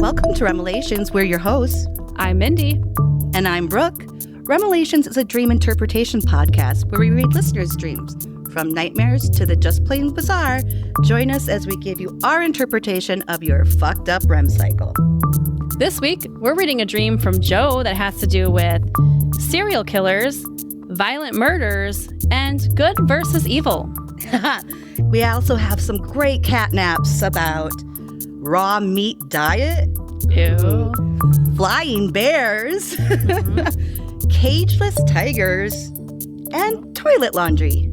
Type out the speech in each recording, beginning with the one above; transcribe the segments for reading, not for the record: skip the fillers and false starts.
Welcome to Remelations. We're your hosts. I'm Mindy. And I'm Brooke. Remelations is a dream interpretation podcast where we read listeners' dreams. From nightmares to the just plain bizarre, join us as we give you our interpretation of your fucked up REM cycle. This week, we're reading a dream from Joe that has to do with serial killers, violent murders, and good versus evil. We also have some great cat naps about raw meat diet, Ew. flying bears, cageless tigers, and toilet laundry.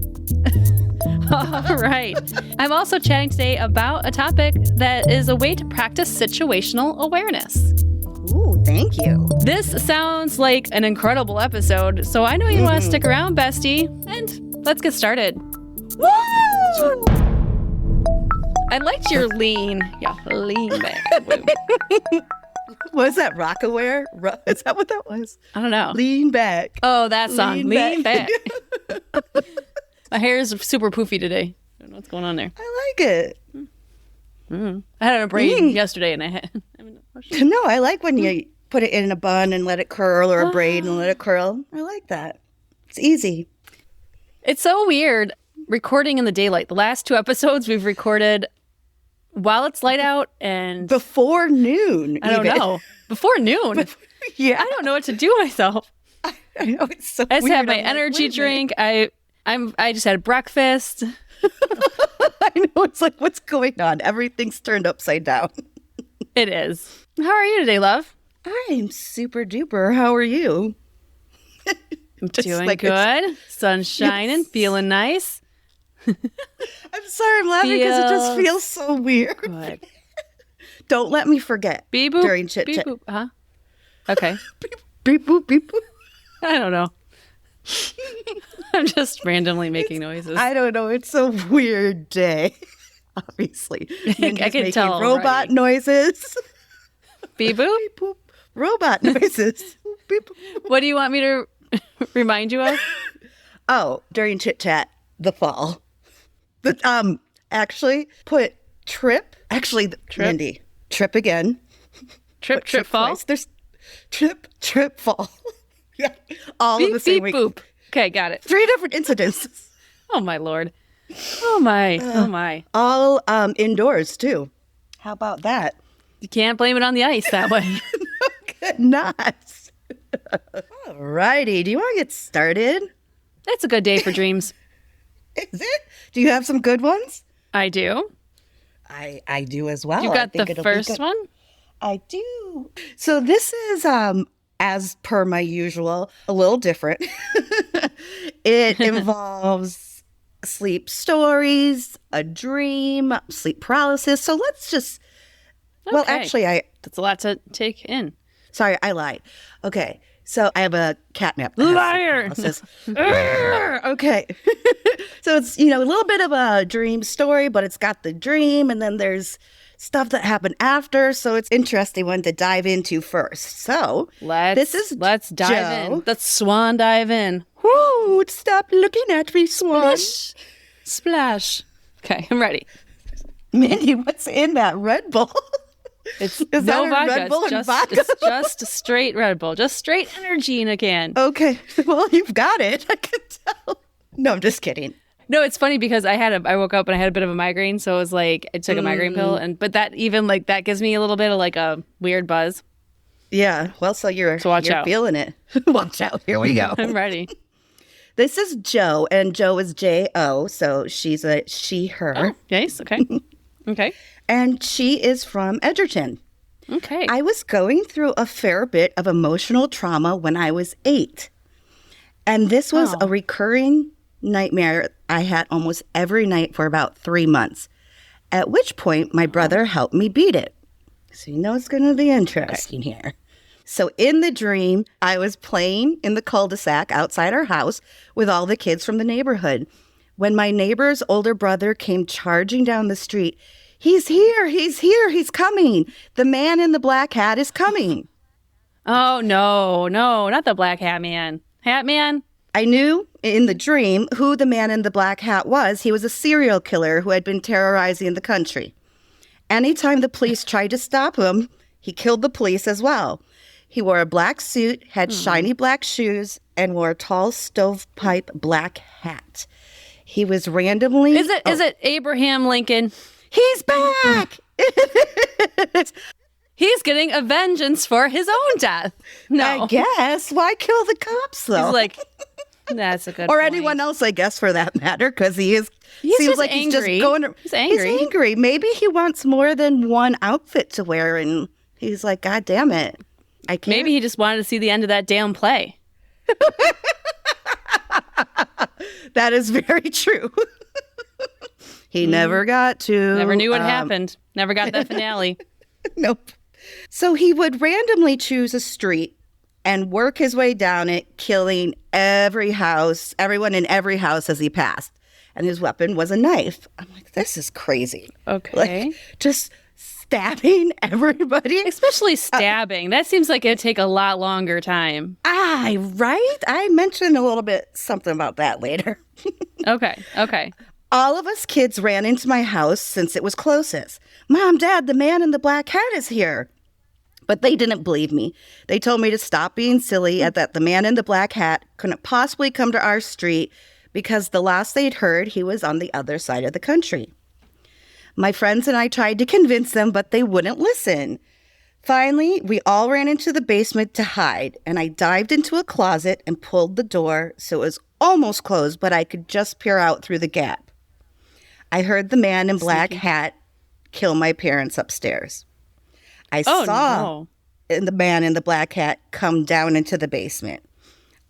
All right. I'm also chatting today about a topic that is a way to practice situational awareness. Ooh, thank you. This sounds like an incredible episode, so I know you want to stick around, Bestie, and let's get started. Woo! I liked your lean. Yeah, lean back. Was that Rockaware? Is that what that was? I don't know. Lean back. Oh, that song. Lean back. back. My hair is super poofy today. I don't know what's going on there. I like it. I had a braid yesterday, and I had. No, I like when you put it in a bun and let it curl, or a braid and let it curl. I like that. It's easy. It's so weird recording in the daylight. The last 2 episodes we've recorded while it's light out and before noon. I don't know. Before noon. Yeah, I don't know what to do myself. I know, it's so. I just weird. had my I'm energy like, wait a minute. drink. I just had breakfast. I know, it's like, what's going on? Everything's turned upside down. It is. How are you today, love? I'm super duper. How are you? Doing like good. Sun's shining, Yes. feeling nice. I'm sorry, I'm laughing because it just feels so weird. Good. Don't let me forget Beep boop. during Chit Beep Chat. boop. Huh? Okay. Beep boop, beep boop. I don't know. I'm just randomly making noises. I don't know. It's a weird day. Obviously, I can tell robot already. noises. Beep boop. Beep boop. Robot noises. Beep boop. What do you want me to remind you of? Oh, during Chit Chat, the fall. But actually, put trip. Actually, Trip? Mindy, trip again. Trip, trip, fall? Twice. There's trip, fall. Yeah, all Beep, in the same beep, week. boop. Okay, got it. 3 different incidences. Oh, my Lord. Oh, my. Oh, my. All indoors, too. How about that? You can't blame it on the ice that way. Not. All righty. Do you want to get started? It's a good day for dreams. Is it? Do you have some good ones? I do. I do as well. You I got think the it'll be first good. one? I do. So this is, as per my usual, a little different. It involves sleep stories, a dream, sleep paralysis. So let's just, well, Okay. actually, That's a lot to take in. sorry, I lied. Okay. So I have a catnap. Liar! Okay. So it's, a little bit of a dream story, but it's got the dream, and then there's stuff that happened after. So it's interesting one to dive into first. So Let's dive Joe. in. Let's swan dive in. whoo, stop looking at me, Swan. Splash. Okay, I'm ready. Mindy, what's in that Red Bull? It's Is no that a vodka. Red Bull It's and just, vodka? it's just a straight Red Bull. Just straight energy in a can. Okay. Well, you've got it. I can tell. No, I'm just kidding. No, it's funny because I woke up and I had a bit of a migraine, so it was like I took a migraine pill, but that even like that gives me a little bit of like a weird buzz. Yeah. Well, so you're watch out. feeling it. Watch out. Here we go. I'm ready. This is Joe, and Joe is J-O, so she's a she, her. Oh, yes. Okay. Okay. And she is from Edgerton. Okay. I was going through a fair bit of emotional trauma when I was 8. And this was a recurring nightmare I had almost every night for about 3 months, at which point my brother helped me beat it. So you know it's going to be interesting here. So in the dream, I was playing in the cul-de-sac outside our house with all the kids from the neighborhood. When my neighbor's older brother came charging down the street, he's here, he's coming. The man in the black hat is coming. Oh, no, not the black hat man. Hat man? I knew in the dream who the man in the black hat was. He was a serial killer who had been terrorizing the country. Anytime the police tried to stop him, He killed the police as well. He wore a black suit, had shiny black shoes, and wore a tall stovepipe black hat. He was randomly... Is it Abraham Lincoln? He's back! He's getting a vengeance for his own death. No. I guess. Why kill the cops, though? He's like, that's a good Or point. anyone else, I guess, for that matter, because He's seems just like angry. he's just going to... He's angry. He's angry. Maybe he wants more than one outfit to wear, and he's like, God damn it. I can't. Maybe he just wanted to see the end of that damn play. That is very true. He never got to. Never knew what happened. Never got that finale. Nope. So he would randomly choose a street and work his way down it, killing everyone in every house as he passed. And his weapon was a knife. I'm like, this is crazy. Okay. Like, just stabbing everybody. Especially stabbing. That seems like it'd take a lot longer time. Right? I mentioned a little bit something about that later. Okay. All of us kids ran into my house since it was closest. Mom, Dad, the man in the black hat is here. But they didn't believe me. They told me to stop being silly and that the man in the black hat couldn't possibly come to our street because the last they'd heard, he was on the other side of the country. My friends and I tried to convince them, but they wouldn't listen. Finally, we all ran into the basement to hide, and I dived into a closet and pulled the door so it was almost closed, but I could just peer out through the gap. I heard the man in black hat kill my parents upstairs. I saw the man in the black hat come down into the basement.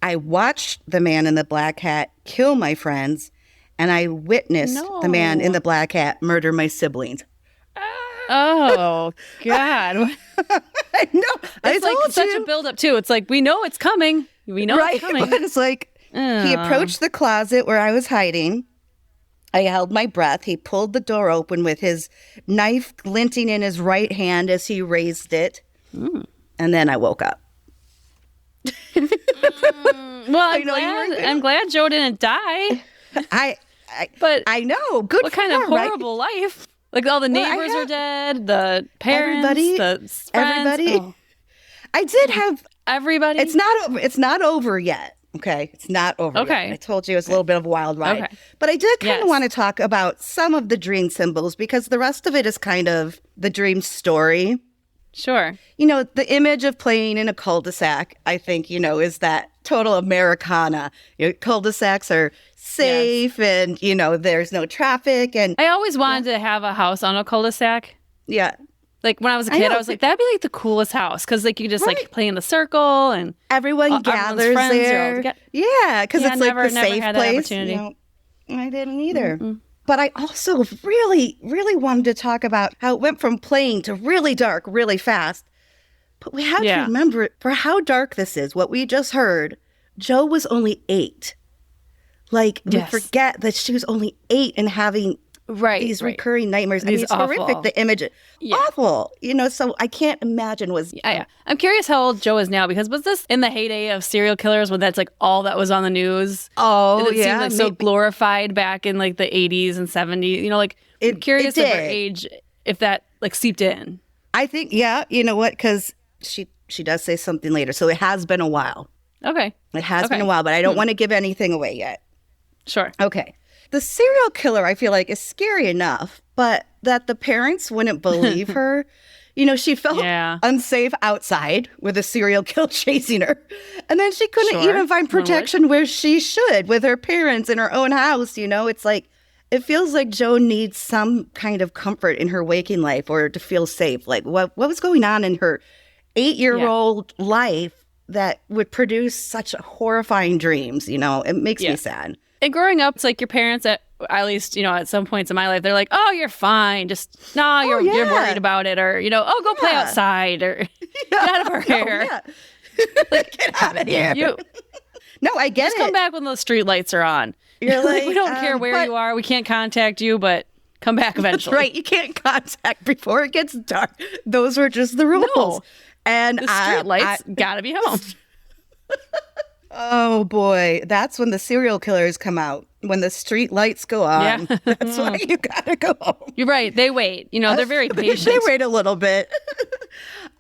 I watched the man in the black hat kill my friends, and I witnessed the man in the black hat murder my siblings. Oh, God. I know. It's like such a buildup, too. It's like, we know it's coming. We know it's coming. But it's like, he approached the closet where I was hiding. I held my breath. He pulled the door open with his knife glinting in his right hand as he raised it. And then I woke up. Well, I'm glad Joe didn't die. But I know. Good what for kind of her, horrible life? Like all the neighbors are dead, the parents, the friends. Everybody. Oh. I did have everybody. It's not over. It's not over yet. Okay, it's not over. Okay, yet. I told you it was a little bit of a wild ride. Okay. But I did kind of want to talk about some of the dream symbols because the rest of it is kind of the dream story. Sure. You know, the image of playing in a cul-de-sac, I think, is that total Americana. Cul-de-sacs are safe and, there's no traffic. And I always wanted to have a house on a cul-de-sac. Yeah. Like when I was a kid, I was like, that'd be like the coolest house. Because like you just like play in the circle and everyone gathers there. Yeah, because it's like the safe place. I didn't either. Mm-mm. But I also really, really wanted to talk about how it went from playing to really dark, really fast. But we have to remember, for how dark this is, what we just heard, Joe was only 8. Like, we forget that she was only 8 and having these recurring nightmares. I mean, it's horrific, the image. Awful. So I can't imagine Yeah. I'm curious how old Joe is now, because was this in the heyday of serial killers when that's like all that was on the news? Oh, it seemed like so glorified back in like the 80s and 70s. I'm curious of her age, if that like seeped in. I think, you know what? Because she does say something later. So it has been a while. Okay. It has been a while, but I don't want to give anything away yet. Sure. Okay. The serial killer, I feel like, is scary enough, but that the parents wouldn't believe her. She felt unsafe outside with a serial killer chasing her. And then she couldn't even find protection where she should with her parents in her own house. It's like, it feels like Joe needs some kind of comfort in her waking life or to feel safe. Like what was going on in her 8-year-old life that would produce such horrifying dreams? It makes me sad. And growing up, it's like your parents, at least, at some points in my life, they're like, oh, you're fine. Just, you're worried about it. Or, go play outside. Or get out of our hair. Like, get out of here. No, I get just come back when those street lights are on. You're like, we don't care where you are. We can't contact you, but come back eventually. Right. You can't contact before it gets dark. Those were just the rules. No. And the street lights gotta be home. Oh, boy. That's when the serial killers come out. When the street lights go on. Yeah. That's why you got to go home. You're right. They wait. They're very patient. They wait a little bit.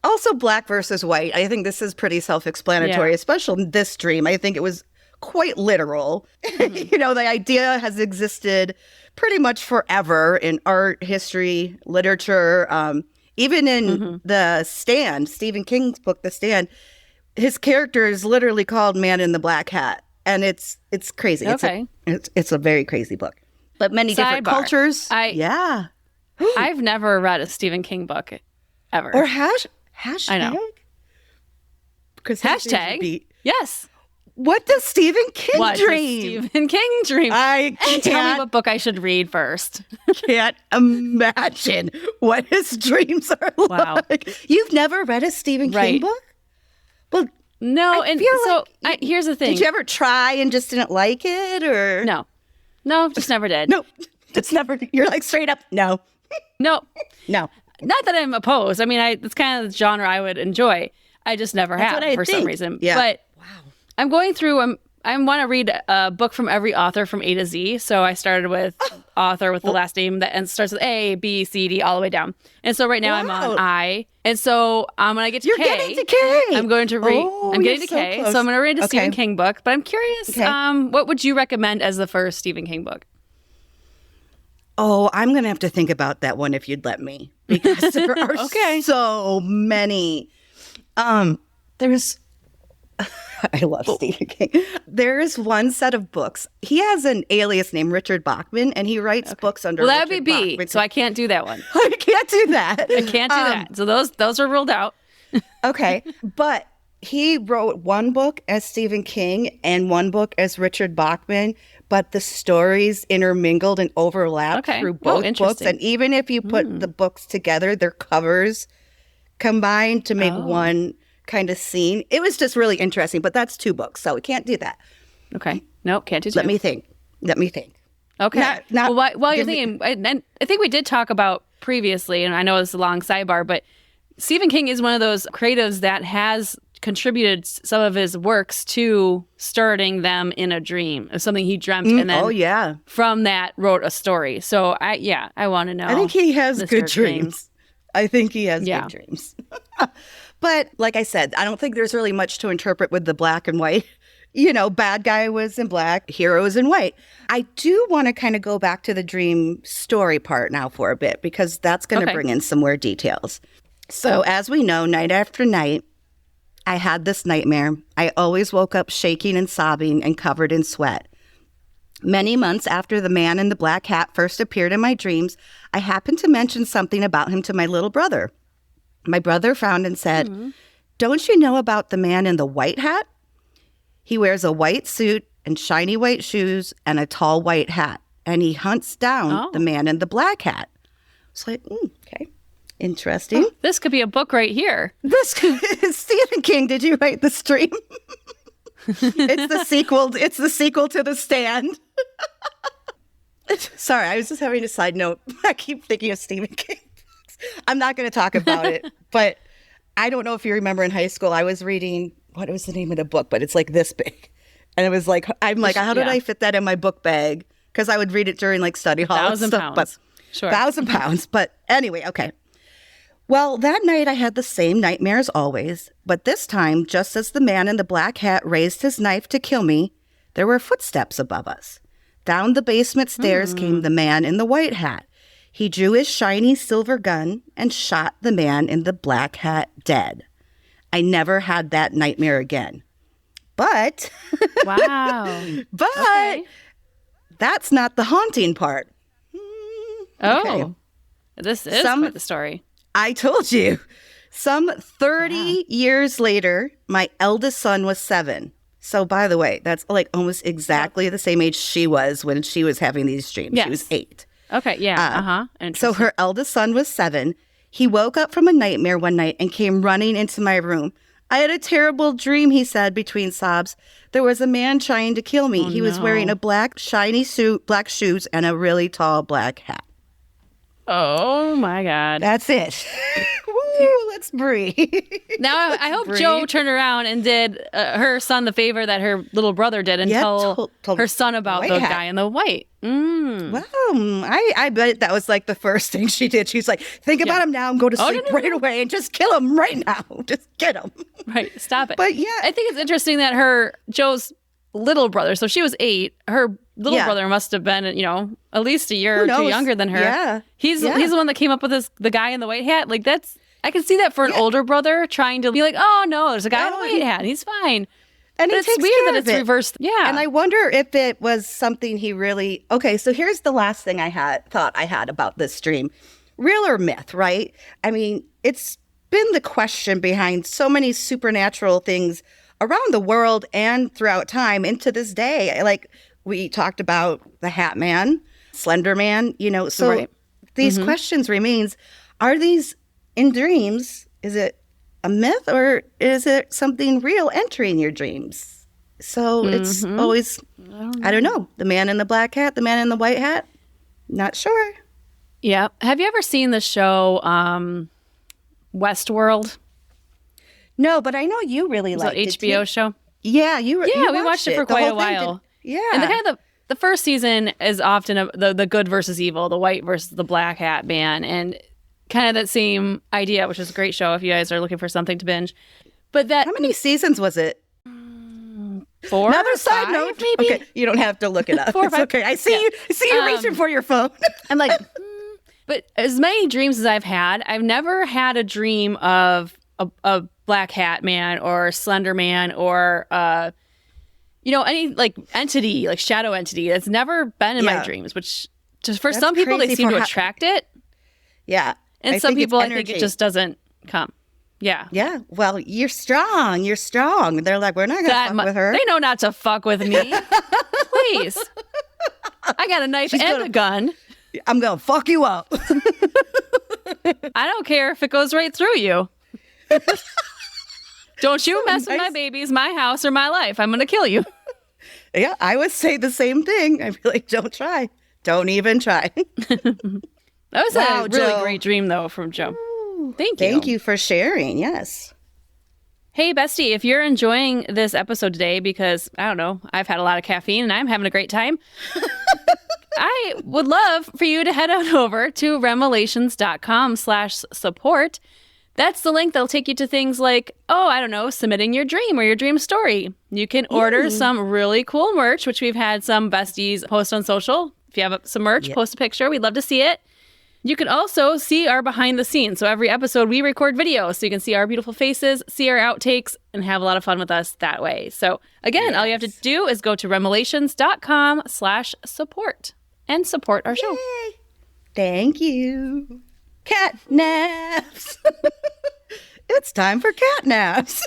Also, black versus white. I think this is pretty self-explanatory, especially in this dream. I think it was quite literal. Mm-hmm. The idea has existed pretty much forever in art, history, literature. Even in The Stand, Stephen King's book, The Stand, his character is literally called Man in the Black Hat. And it's crazy. Okay. It's a very crazy book. But many different cultures. I've never read a Stephen King book ever. Or hashtag? I know. Because hashtag? Yes. What does Stephen King what dream? Does Stephen King dream? I can't, tell me what book I should read first. Can't imagine what his dreams are like. You've never read a Stephen King book? Well, no. And so here's the thing. Did you ever try and just didn't like it, or no, just never did. No, just never. You're like straight up no. No. Not that I'm opposed. I mean, it's kind of the genre I would enjoy. I just never have for some reason. Yeah. But I'm going through. I want to read a book from every author from A to Z. So I started with author with the last name that starts with A, B, C, D, all the way down. And so right now I'm on I. And so when I get to K, getting to K. I'm going to read. I'm getting to K. Close. So I'm going to read a Stephen King book. But I'm curious, what would you recommend as the first Stephen King book? Oh, I'm going to have to think about that one if you'd let me. Because there are so many. There's... I love Stephen King. There is one set of books. He has an alias named Richard Bachman, and he writes books under that would Richard be B, Bachman. so I can't do that one. I can't do that. I can't do that. So those are ruled out. Okay. But he wrote one book as Stephen King and one book as Richard Bachman, but the stories intermingled and overlapped through both books. And even if you put the books together, their covers combined to make one kind of scene. It was just really interesting, but that's two books, so we can't do that. Okay. No, can't do two. Let me think. Okay. While you're thinking, and I think we did talk about previously, and I know it's a long sidebar, but Stephen King is one of those creatives that has contributed some of his works to starting them in a dream of something he dreamt, and then from that wrote a story. So I want to know. I think he has good dreams. I think he has good dreams. But like I said, I don't think there's really much to interpret with the black and white. Bad guy was in black, hero is in white. I do want to kind of go back to the dream story part now for a bit, because that's going to bring in some more details. So as we know, night after night, I had this nightmare. I always woke up shaking and sobbing and covered in sweat. Many months after the man in the black hat first appeared in my dreams, I happened to mention something about him to my little brother. My brother frowned and said, "Don't you know about the man in the white hat? He wears a white suit and shiny white shoes and a tall white hat, and he hunts down the man in the black hat." It's like, okay, interesting. This could be a book right here. Stephen King, did you write this dream? It's the sequel. It's the sequel to The Stand. Sorry, I was just having a side note. I keep thinking of Stephen King. I'm not going to talk about it, but I don't know if you remember in high school, I was reading, what was the name of the book, but it's like this big. And it was like, I'm like, how did I fit that in my book bag? Because I would read it during like study hall. 1,000 pounds. But, sure. 1,000 pounds. But anyway, okay. Well, that night I had the same nightmare as always. But this time, just as the man in the black hat raised his knife to kill me, there were footsteps above us. Down the basement stairs came the man in the white hat. He drew his shiny silver gun and shot the man in the black hat dead. I never had that nightmare again. But, that's not the haunting part. This is quite the story. I told you. Some 30 years later, my eldest son was 7. So, by the way, that's like almost exactly the same age she was when she was having these dreams. Yes. She was 8. Okay, yeah, So her eldest son was 7. He woke up from a nightmare one night and came running into my room. "I had a terrible dream," he said between sobs. "There was a man trying to kill me. He was wearing a black, shiny suit, black shoes, and a really tall black hat." Oh my God. That's it. Woo, let's breathe. Now I hope Joe turned around and did her son the favor that her little brother did and told her son about the guy in the white. Well, I bet that was like the first thing she did. She's like, think about him now and go to sleep right away and just kill him right now. Just get him. Right. Stop it. But yeah. I think it's interesting that Joe's little brother, so she was 8, her little brother must have been, at least a year or two younger than her. Yeah. He's the one that came up with the guy in the white hat. Like I can see that for an older brother trying to be like, oh no, there's a guy in a white hat. He's fine. And it's weird that it's reversed. Yeah. And I wonder if it was something he really, okay, so here's the last thing I thought I had about this dream. Real or myth, right? I mean, it's been the question behind so many supernatural things around the world and throughout time into this day. Like we talked about the Hat Man, Slender Man, so these questions remains, are these in dreams? Is it a myth or is it something real entering your dreams? So it's always, I don't know, the man in the black hat, the man in the white hat, not sure. Yeah. Have you ever seen the show Westworld? No, but I know you really liked it. The HBO show? Yeah, you watched it for quite a while. And the first season is often the good versus evil, the white versus the black hat man, and kind of that same idea, which is a great show if you guys are looking for something to binge. But how many seasons was it? 4. Another side note, maybe. Okay, you don't have to look it up. 4 or 5. It's okay. I see you reaching for your phone. I'm like, but as many dreams as I've had, I've never had a dream of a black hat man or slender man or any like entity, like shadow entity. That's never been in my dreams. Which just for some people they seem to attract it. Yeah. And some people, I think it just doesn't come. Yeah. Yeah. Well, you're strong. You're strong. They're like, we're not going to fuck with her. They know not to fuck with me. Please. I got a knife and a gun. I'm going to fuck you up. I don't care if it goes right through you. Don't you mess with my babies, my house, or my life. I'm going to kill you. Yeah, I would say the same thing. I'd be like, don't try. Don't even try. That was a really great dream, though, from Joe. Thank you. Thank you for sharing. Yes. Hey, Bestie, if you're enjoying this episode today because, I don't know, I've had a lot of caffeine and I'm having a great time, I would love for you to head on over to remelations.com/support. That's the link that'll take you to things like, submitting your dream or your dream story. You can order some really cool merch, which we've had some besties post on social. If you have some merch, post a picture. We'd love to see it. You can also see our behind the scenes. So every episode we record video so you can see our beautiful faces, see our outtakes, and have a lot of fun with us that way. So again, all you have to do is go to remelations.com/support and support our show. Thank you. Cat naps. It's time for cat naps.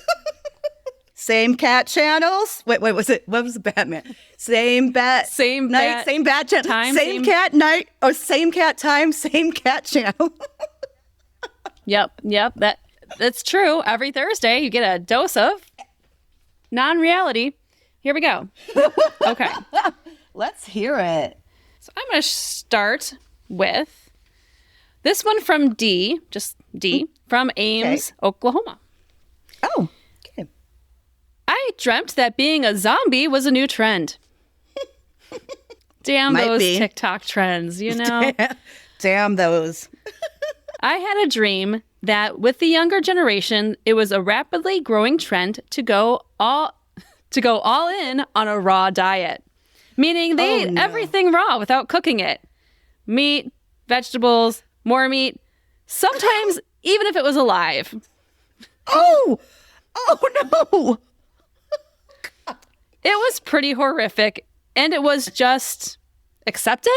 Same cat channels. Wait, what was it? What was the Batman? Same bat night, same bat channel. Time, same cat night, or same cat time, same cat channel. Yep. That's true. Every Thursday you get a dose of non-reality. Here we go. Okay. Let's hear it. So I'm going to start with this one from D, just D, from Ames, Oklahoma. Oh, okay. I dreamt that being a zombie was a new trend. Damn those TikTok trends, you know? Damn those. I had a dream that with the younger generation, it was a rapidly growing trend to go all in on a raw diet. Meaning they ate everything raw without cooking it. Meat, vegetables, more meat, sometimes even if it was alive. Oh no. It was pretty horrific, and it was just accepted? ?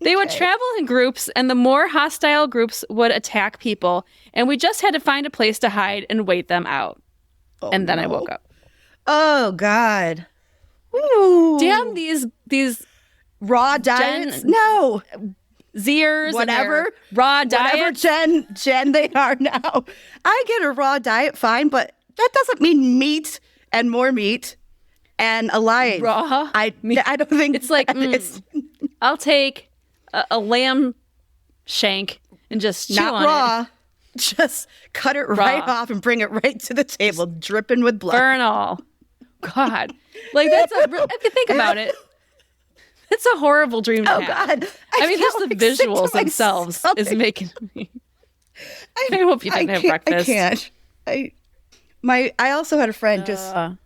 They would travel in groups, and the more hostile groups would attack people, and we just had to find a place to hide and wait them out. And then I woke up. Oh, God. Ooh. Damn these raw diets. No. Zers, whatever. Raw diet. Whatever Gen they are now. I get a raw diet, fine, but that doesn't mean meat and more meat and alive. Raw? I don't think it's like, I'll take a lamb shank and just chew Not on raw. it. Just cut it right off and bring it right to the table, dripping with blood. Burn all. God. Like, that's if you think about it, it's a horrible dream to have. God. I mean, just the visuals themselves is making me. I hope you didn't have breakfast. I can't. I also had a friend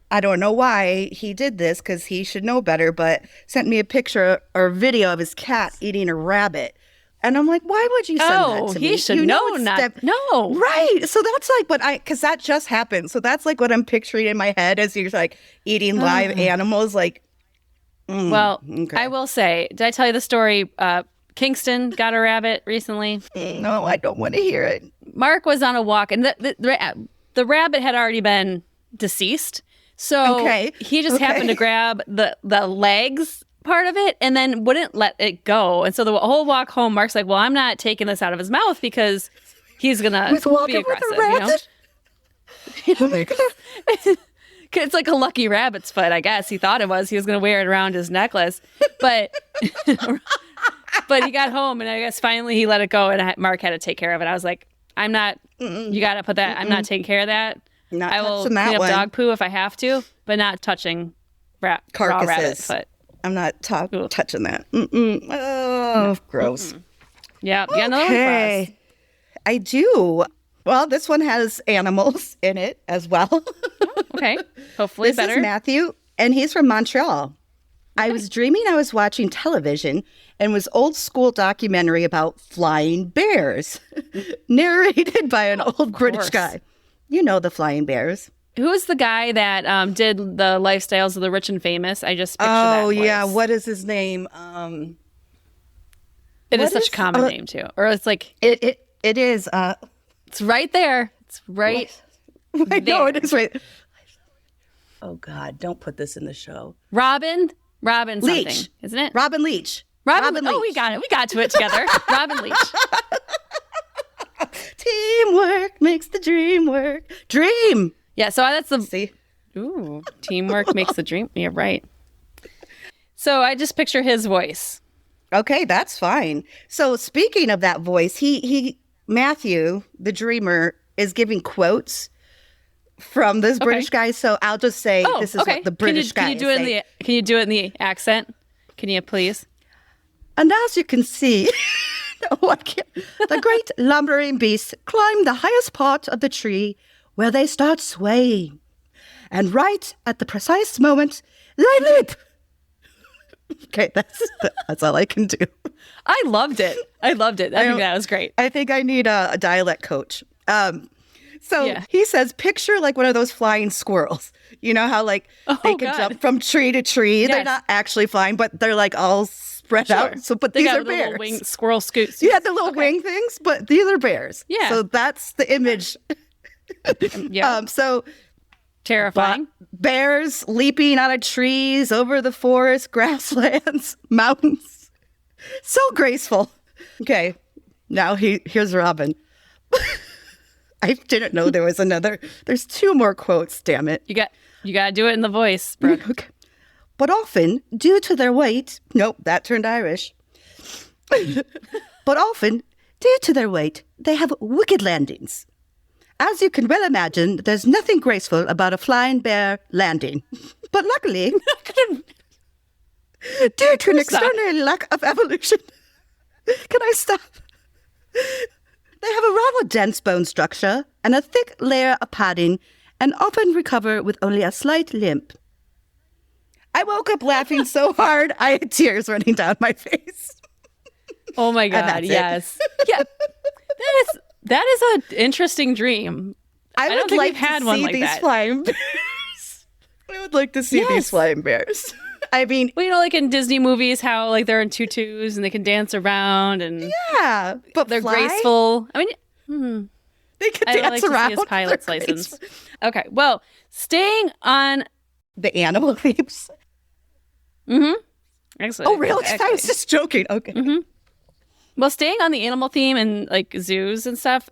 I don't know why he did this because he should know better, but sent me a picture or video of his cat eating a rabbit. And I'm like, why would you send that to me? He should know No. Right. So that's like because that just happened. So that's like what I'm picturing in my head as you're like eating live animals. Like, okay. I will say, did I tell you the story? Kingston got a rabbit recently. No, I don't want to hear it. Mark was on a walk and the rabbit had already been deceased. So he just happened to grab the legs part of it and then wouldn't let it go. And so the whole walk home, Mark's like, well, I'm not taking this out of his mouth because he's going to be aggressive, you know? It's like a lucky rabbit's foot, I guess. He thought it was. He was going to wear it around his necklace. But but he got home and I guess finally he let it go and Mark had to take care of it. I was like, you got to put that, I'm not taking care of that. I will clean up dog poo if I have to, but not touching raw rabbit foot. I'm not touching that. Oh, gross. Yeah, you got another one for us. I do. Well, this one has animals in it as well. Okay, hopefully this better. This is Matthew, and he's from Montreal. Okay. I was dreaming I was watching television and was old school documentary about flying bears, narrated by an old British guy. You know the flying bears. Who is the guy that did the lifestyles of the rich and famous? I just picture that voice. Yeah. What is his name? It is such a common name too. Or it's like it is. It's right there. It's right. I know it is right. Oh God! Don't put this in the show. Robin something, Leach, isn't it? Robin Leach. Robin Leach. Oh, we got it. We got to it together. Robin Leach. Teamwork makes the dream work. Dream. Yeah, so that's the... See? Ooh, teamwork makes the dream... Yeah, right. So I just picture his voice. Okay, that's fine. So speaking of that voice, Matthew, the dreamer, is giving quotes from this British guy. So I'll just say this is what the British guy is saying. Can you do it in the accent? Can you please? And as you can see... No, I can't. The great lumbering beasts climb the highest part of the tree where they start swaying. And right at the precise moment, they leap. Okay, that's all I can do. I loved it. I think that was great. I think I need a dialect coach. He says, picture like one of those flying squirrels. You know how they can jump from tree to tree. Yes. They're not actually flying, but they're like all spread out. So, but these are bears. Little squirrel scoots. Yeah, the little wing things, but these are bears. Yeah. So that's the image. Yeah. So terrifying. Bears leaping out of trees, over the forest, grasslands, mountains. So graceful. Okay. Now here's Robin. I didn't know there was another. There's two more quotes, damn it. You got to do it in the voice, Brooke. Okay. But often, due to their weight, nope, that turned Irish. But often, due to their weight, they have wicked landings. As you can well imagine, there's nothing graceful about a flying bear landing. But luckily, due to an extraordinary lack of evolution, can I stop? They have a rather dense bone structure and a thick layer of padding and often recover with only a slight limp. I woke up laughing so hard, I had tears running down my face. Oh my God, yes. Yeah. That is an interesting dream. I don't think we've had one like that. Flying bears. I would like to see these flying bears. I mean, well, you know, like in Disney movies, how like they're in tutus and they can dance around and but they're graceful. I mean, they can dance around. See his pilot's license. Okay, well, staying on the animal themes. Mm-hmm. Excellent. Oh, really? I was just joking. Okay. Mm-hmm. Well, staying on the animal theme and like zoos and stuff,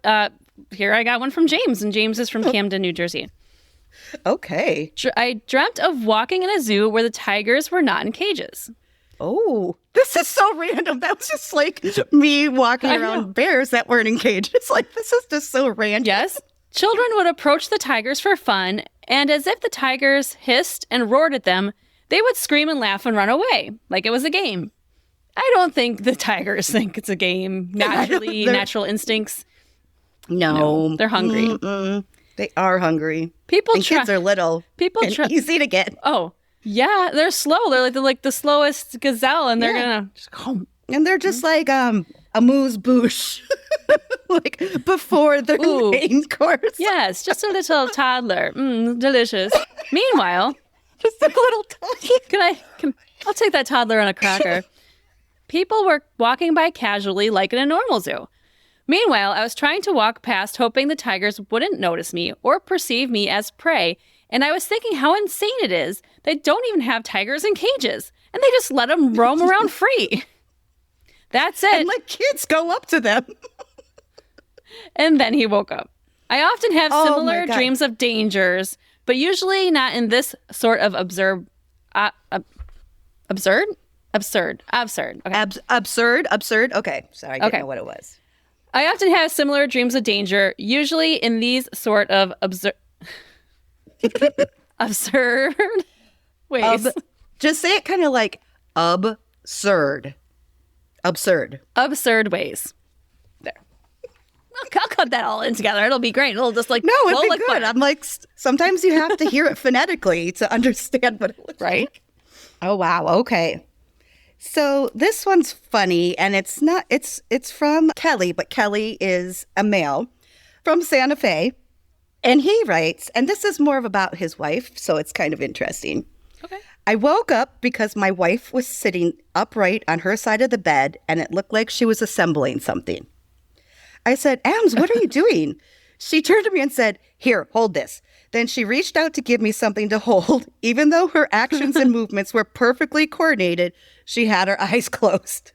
here I got one from James, and James is from Camden, New Jersey. Okay. I dreamt of walking in a zoo where the tigers were not in cages. Oh, this is so random. That was just like me walking around bears that weren't in cages. Like, this is just so random. Yes. Children would approach the tigers for fun, and as if the tigers hissed and roared at them, they would scream and laugh and run away, like it was a game. I don't think the tigers think it's a game. Naturally, natural instincts. No. They're hungry. Mm-mm. They are hungry. Kids are little. People easy to get. Oh, yeah, they're slow. They're like the slowest gazelle, and they're gonna just go. And they're just like amuse bouche, like before the main course. Yes, just a little toddler. Delicious. Meanwhile, just a little toddler. I'll take that toddler on a cracker. People were walking by casually, like in a normal zoo. Meanwhile, I was trying to walk past, hoping the tigers wouldn't notice me or perceive me as prey. And I was thinking how insane it is. They don't even have tigers in cages, and they just let them roam around free. That's it. And let kids go up to them. And then he woke up. I often have similar dreams of dangers, but usually not in this sort of absurd. Okay. Absurd. Okay. Sorry, I didn't know what it was. I often have similar dreams of danger, usually in these sort of absurd ways. Just say it kind of like absurd. Absurd ways. There. I'll cut that all in together. It'll be great. It'll just like no, it'd be good. I'm like, sometimes you have to hear it phonetically to understand what it looks like. Oh wow. Okay. So this one's funny, and it's from Kelly, but Kelly is a male from Santa Fe. And he writes, and this is more of about his wife, so it's kind of interesting. Okay. I woke up because my wife was sitting upright on her side of the bed, and it looked like she was assembling something. I said, Ams, what are you doing? She turned to me and said, here, hold this. Then she reached out to give me something to hold. Even though her actions and movements were perfectly coordinated, she had her eyes closed.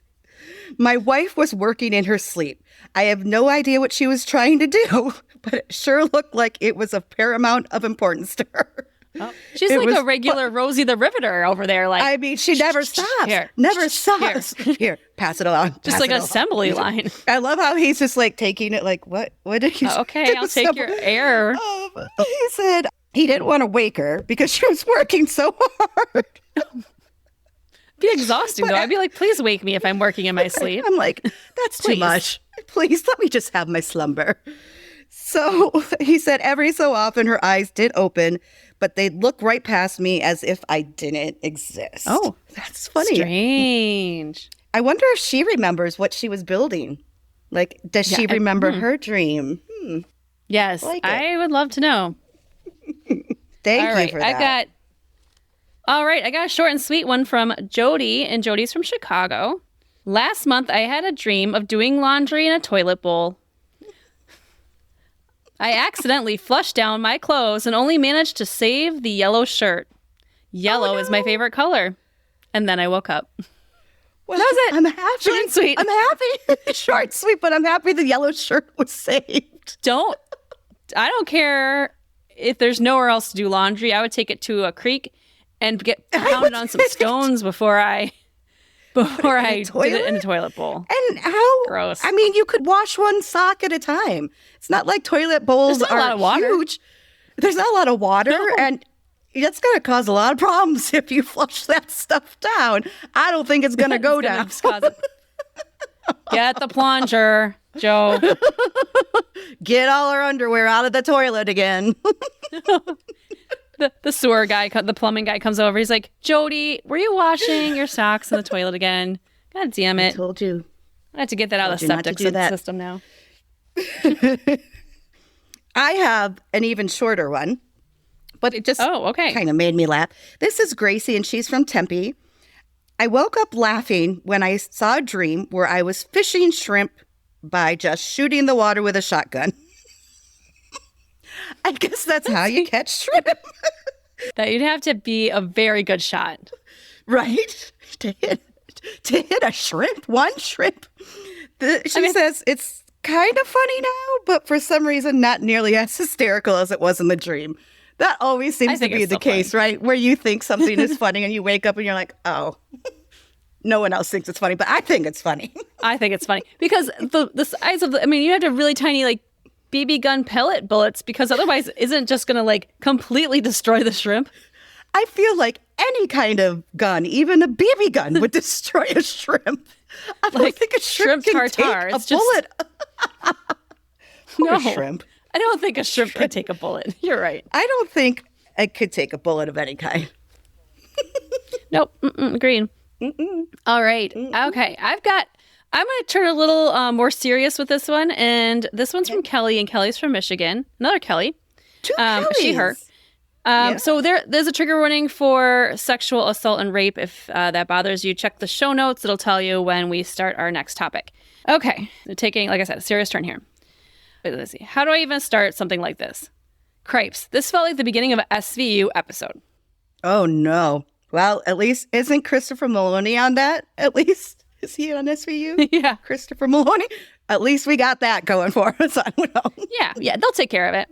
My wife was working in her sleep. I have no idea what she was trying to do, but it sure looked like it was of paramount of importance to her. Oh, she's like a regular Rosie the Riveter over there. Like, I mean, she never stops. Here. Never stops. Here, pass it along. Just like an assembly line. I love how he's just like taking it like, what did you okay, I'll take your air. He said he didn't want to wake her because she was working so hard. Be exhausting, though. I'd be like, please wake me if I'm working in my sleep. I'm like, that's too much. Please, let me just have my slumber. So he said every so often her eyes did open, but they'd look right past me as if I didn't exist. Oh, that's funny. Strange. I wonder if she remembers what she was building. Like, does she remember her dream? Yes, I would love to know. Thank you for that. I got a short and sweet one from Jody, and Jody's from Chicago. Last month, I had a dream of doing laundry in a toilet bowl. I accidentally flushed down my clothes and only managed to save the yellow shirt. Yellow is my favorite color. And then I woke up. Well, that was it. I'm happy. Short and sweet. I'm happy. Short and sweet, but I'm happy the yellow shirt was saved. I don't care if there's nowhere else to do laundry. I would take it to a creek and get pounded on some stones before I did it in a toilet bowl. And how gross. I mean, you could wash one sock at a time. It's not like toilet bowls are a lot of water. Huge. There's not a lot of water, and that's going to cause a lot of problems if you flush that stuff down. I don't think it's going to go down. Get the plunger, Joe. Get all our underwear out of the toilet again. The sewer guy, the plumbing guy comes over. He's like, Jody, were you washing your socks in the toilet again? God damn it. I told you. I have to get that out of the septic system now. I have an even shorter one, but it just kind of made me laugh. This is Gracie, and she's from Tempe. I woke up laughing when I saw a dream where I was fishing shrimp by just shooting the water with a shotgun. I guess that's how you catch shrimp. That you'd have to be a very good shot. Right? To hit a shrimp, one shrimp. She says it's kind of funny now, but for some reason not nearly as hysterical as it was in the dream. That always seems to be the case, right? Where you think something is funny and you wake up and you're like, oh. No one else thinks it's funny, but I think it's funny. I think it's funny because the size of you have to have really tiny like BB gun pellet bullets because otherwise isn't just going to like completely destroy the shrimp. I feel like any kind of gun, even a BB gun, would destroy a shrimp. I don't think a shrimp can tartar. Take a bullet. No, shrimp. I don't think a shrimp could take a bullet. You're right. I don't think it could take a bullet of any kind. Nope. Agreed. All right. Okay. I'm going to turn a little more serious with this one. And this one's from Kelly, and Kelly's from Michigan. Another Kelly. Two Kellys. She, her. So there's a trigger warning for sexual assault and rape. If that bothers you, check the show notes. It'll tell you when we start our next topic. Okay. Taking, like I said, a serious turn here. Wait, let's see. How do I even start something like this? Cripes. This felt like the beginning of an SVU episode. Oh, no. Well, at least isn't Christopher Maloney on that? At least is he on SVU? Yeah. Christopher Maloney? At least we got that going for us. I don't know. Yeah. They'll take care of it.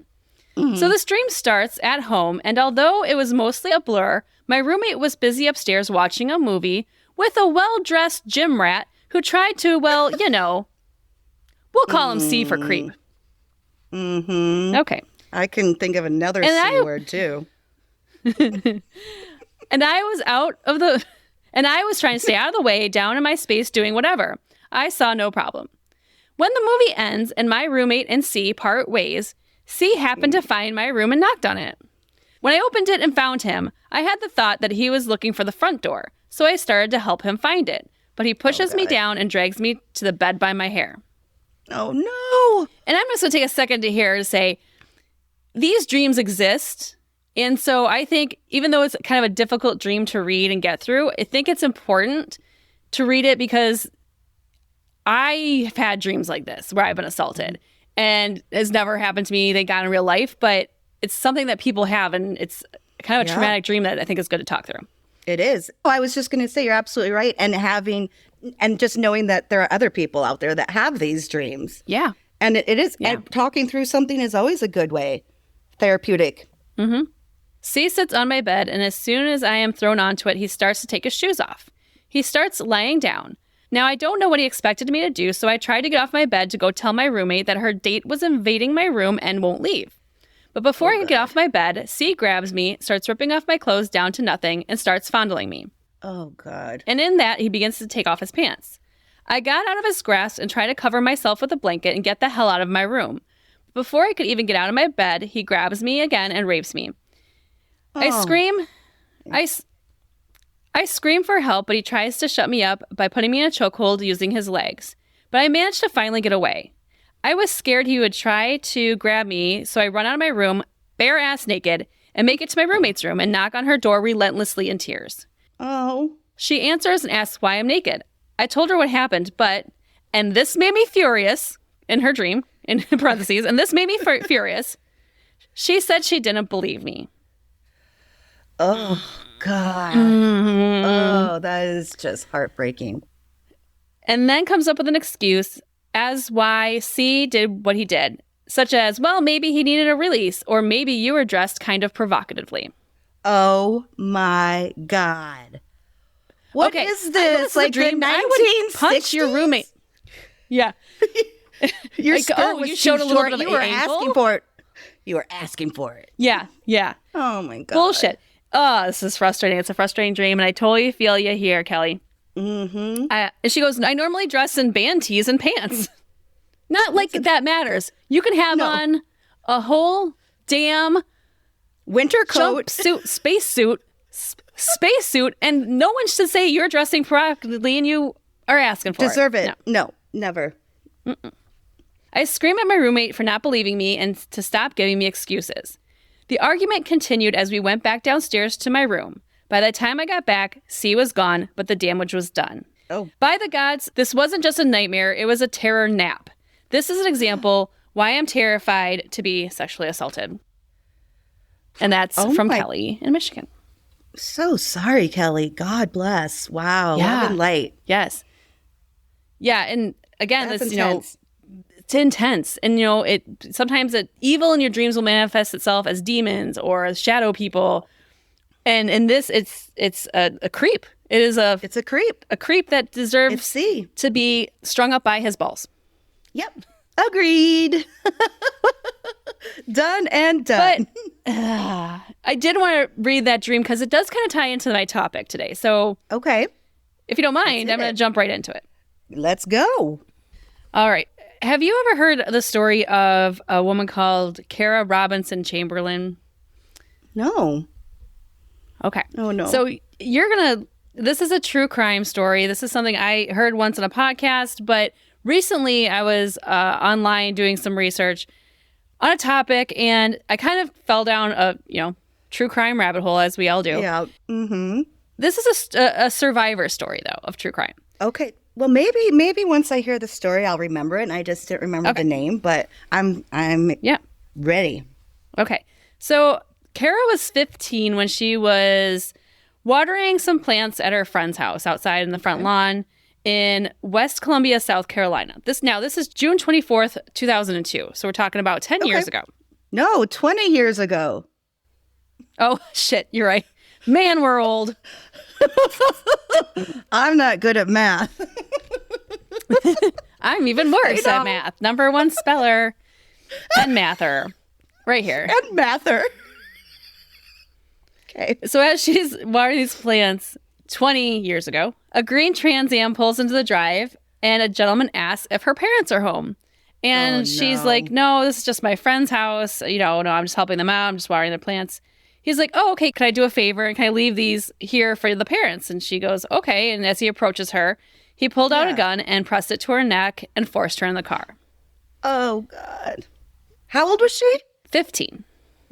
Mm-hmm. So the stream starts at home, and although it was mostly a blur, my roommate was busy upstairs watching a movie with a well-dressed gym rat who tried to, well, we'll call him C for creep. Mm-hmm. Okay. I can think of another C word, too. And I was trying to stay out of the way, down in my space, doing whatever. I saw no problem. When the movie ends and my roommate and C part ways, C happened to find my room and knocked on it. When I opened it and found him, I had the thought that he was looking for the front door, so I started to help him find it. But he pushes me down and drags me to the bed by my hair. Oh, no. And I'm just going to take a second to say, these dreams exist. And so I think even though it's kind of a difficult dream to read and get through, I think it's important to read it because I've had dreams like this where I've been assaulted. And it's never happened to me, thank God, in real life. But it's something that people have, and it's kind of a traumatic dream that I think is good to talk through. It is. Oh, I was just going to say, you're absolutely right. And just knowing that there are other people out there that have these dreams. Yeah. And it is. Yeah. And talking through something is always a good way. Therapeutic. Mm-hmm. C sits on my bed, and as soon as I am thrown onto it, he starts to take his shoes off. He starts lying down. Now, I don't know what he expected me to do, so I tried to get off my bed to go tell my roommate that her date was invading my room and won't leave. But before I could get off my bed, C grabs me, starts ripping off my clothes down to nothing, and starts fondling me. Oh, God. And in that, he begins to take off his pants. I got out of his grasp and tried to cover myself with a blanket and get the hell out of my room. Before I could even get out of my bed, he grabs me again and rapes me. Oh. I scream. I scream for help, but he tries to shut me up by putting me in a chokehold using his legs. But I managed to finally get away. I was scared he would try to grab me, so I run out of my room, bare ass naked, and make it to my roommate's room and knock on her door relentlessly in tears. Oh. She answers and asks why I'm naked. I told her what happened, and this made me furious, in her dream, in parentheses, and this made me furious. She said she didn't believe me. Oh, God. Mm-hmm. Oh, that is just heartbreaking. And then comes up with an excuse as why C did what he did, such as, well, maybe he needed a release, or maybe you were dressed kind of provocatively. Oh, my God. What is this? Like dream? The 1960s? I would punch your roommate. Yeah. Your skirt was you showed a little bit of you were asking for it. You were asking for it. Yeah. Oh, my God. Bullshit. Oh, this is frustrating. It's a frustrating dream, and I totally feel you here, Kelly. Mm-hmm. And she goes, I normally dress in band tees and pants. Not like that matters. You can have on a whole damn winter coat, space suit, and no one should say you're dressing provocatively and you are asking for Deserve it. No, never. Mm-mm. I scream at my roommate for not believing me and to stop giving me excuses. The argument continued as we went back downstairs to my room. By the time I got back, C was gone, but the damage was done. Oh. By the gods, this wasn't just a nightmare, it was a terror nap. This is an example why I'm terrified to be sexually assaulted. And that's from Kelly in Michigan. So sorry, Kelly. God bless. Wow. Yeah. Love and light. Yes. Yeah, and again, that's this, intense. It's intense. And, sometimes evil in your dreams will manifest itself as demons or as shadow people. And in this, it's a creep. It's a creep. A creep that deserves to be strung up by his balls. Yep. Agreed. Done and done. But I did want to read that dream because it does kind of tie into my topic today. So, okay. If you don't mind, I'm going to jump right into it. Let's go. All right. Have you ever heard the story of a woman called Kara Robinson Chamberlain? No. Okay. Oh, no. So this is a true crime story. This is something I heard once on a podcast, but recently I was online doing some research on a topic, and I kind of fell down a, true crime rabbit hole, as we all do. Yeah. Mm-hmm. This is a survivor story, though, of true crime. Okay. Well, maybe once I hear the story, I'll remember it. And I just didn't remember the name, but I'm ready. Okay. So Kara was 15 when she was watering some plants at her friend's house outside in the front lawn in West Columbia, South Carolina. This is June 24th, 2002. So we're talking about 10 years ago. No, 20 years ago. Oh, shit. You're right. Man, we're old. I'm not good at math. I'm even worse at math. Number one speller and mather. Right here. And mather. Okay. So as she's watering these plants 20 years ago, a green Trans Am pulls into the drive and a gentleman asks if her parents are home. And she's like, no, this is just my friend's house. No, I'm just helping them out. I'm just watering their plants. He's like, oh, okay, can I do a favor? And can I leave these here for the parents? And she goes, okay. And as he approaches her, he pulled out a gun and pressed it to her neck and forced her in the car. Oh, God. How old was she? 15.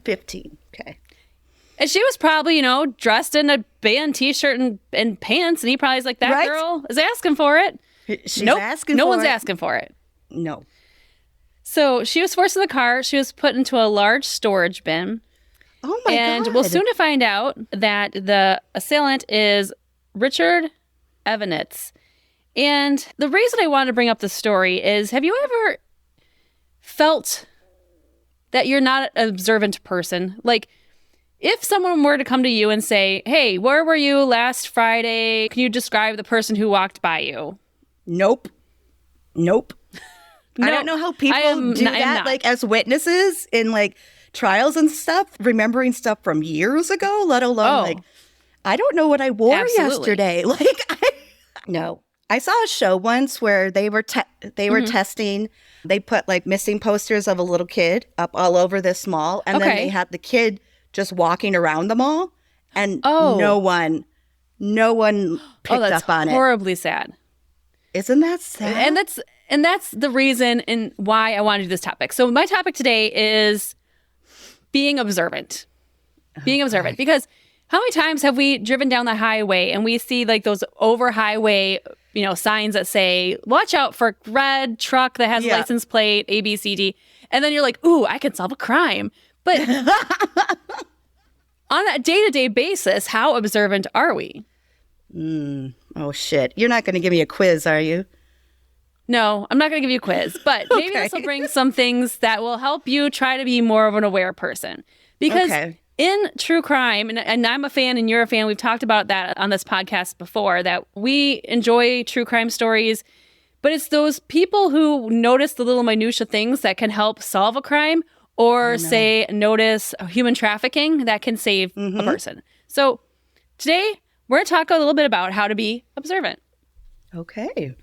15. Okay. And she was probably, dressed in a band T-shirt and pants. And he probably is like, that girl is asking for it. She's asking for it. No one's asking for it. No. So she was forced in the car. She was put into a large storage bin. Oh, my God. And we'll soon to find out that the assailant is Richard Evanitz. And the reason I wanted to bring up this story is, have you ever felt that you're not an observant person? Like, if someone were to come to you and say, hey, where were you last Friday? Can you describe the person who walked by you? Nope. No, I don't know how people do that, like, as witnesses in, like, trials and stuff, remembering stuff from years ago, let alone I don't know what I wore yesterday. No. I saw a show once where they were testing. They put like missing posters of a little kid up all over this mall, and then they had the kid just walking around the mall, and no one picked up on it. Horribly sad. Isn't that sad? And that's the reason and why I want to do this topic. So my topic today is being observant. Being observant. Because how many times have we driven down the highway and we see like those over highway, signs that say, watch out for red truck that has a license plate, A, B, C, D. And then you're like, ooh, I can solve a crime. But on a day-to-day basis, how observant are we? Oh, shit. You're not going to give me a quiz, are you? No, I'm not going to give you a quiz, but maybe this will bring some things that will help you try to be more of an aware person. Because in true crime, and I'm a fan and you're a fan, we've talked about that on this podcast before, that we enjoy true crime stories, but it's those people who notice the little minutia things that can help solve a crime or notice human trafficking that can save a person. So today we're going to talk a little bit about how to be observant. Okay.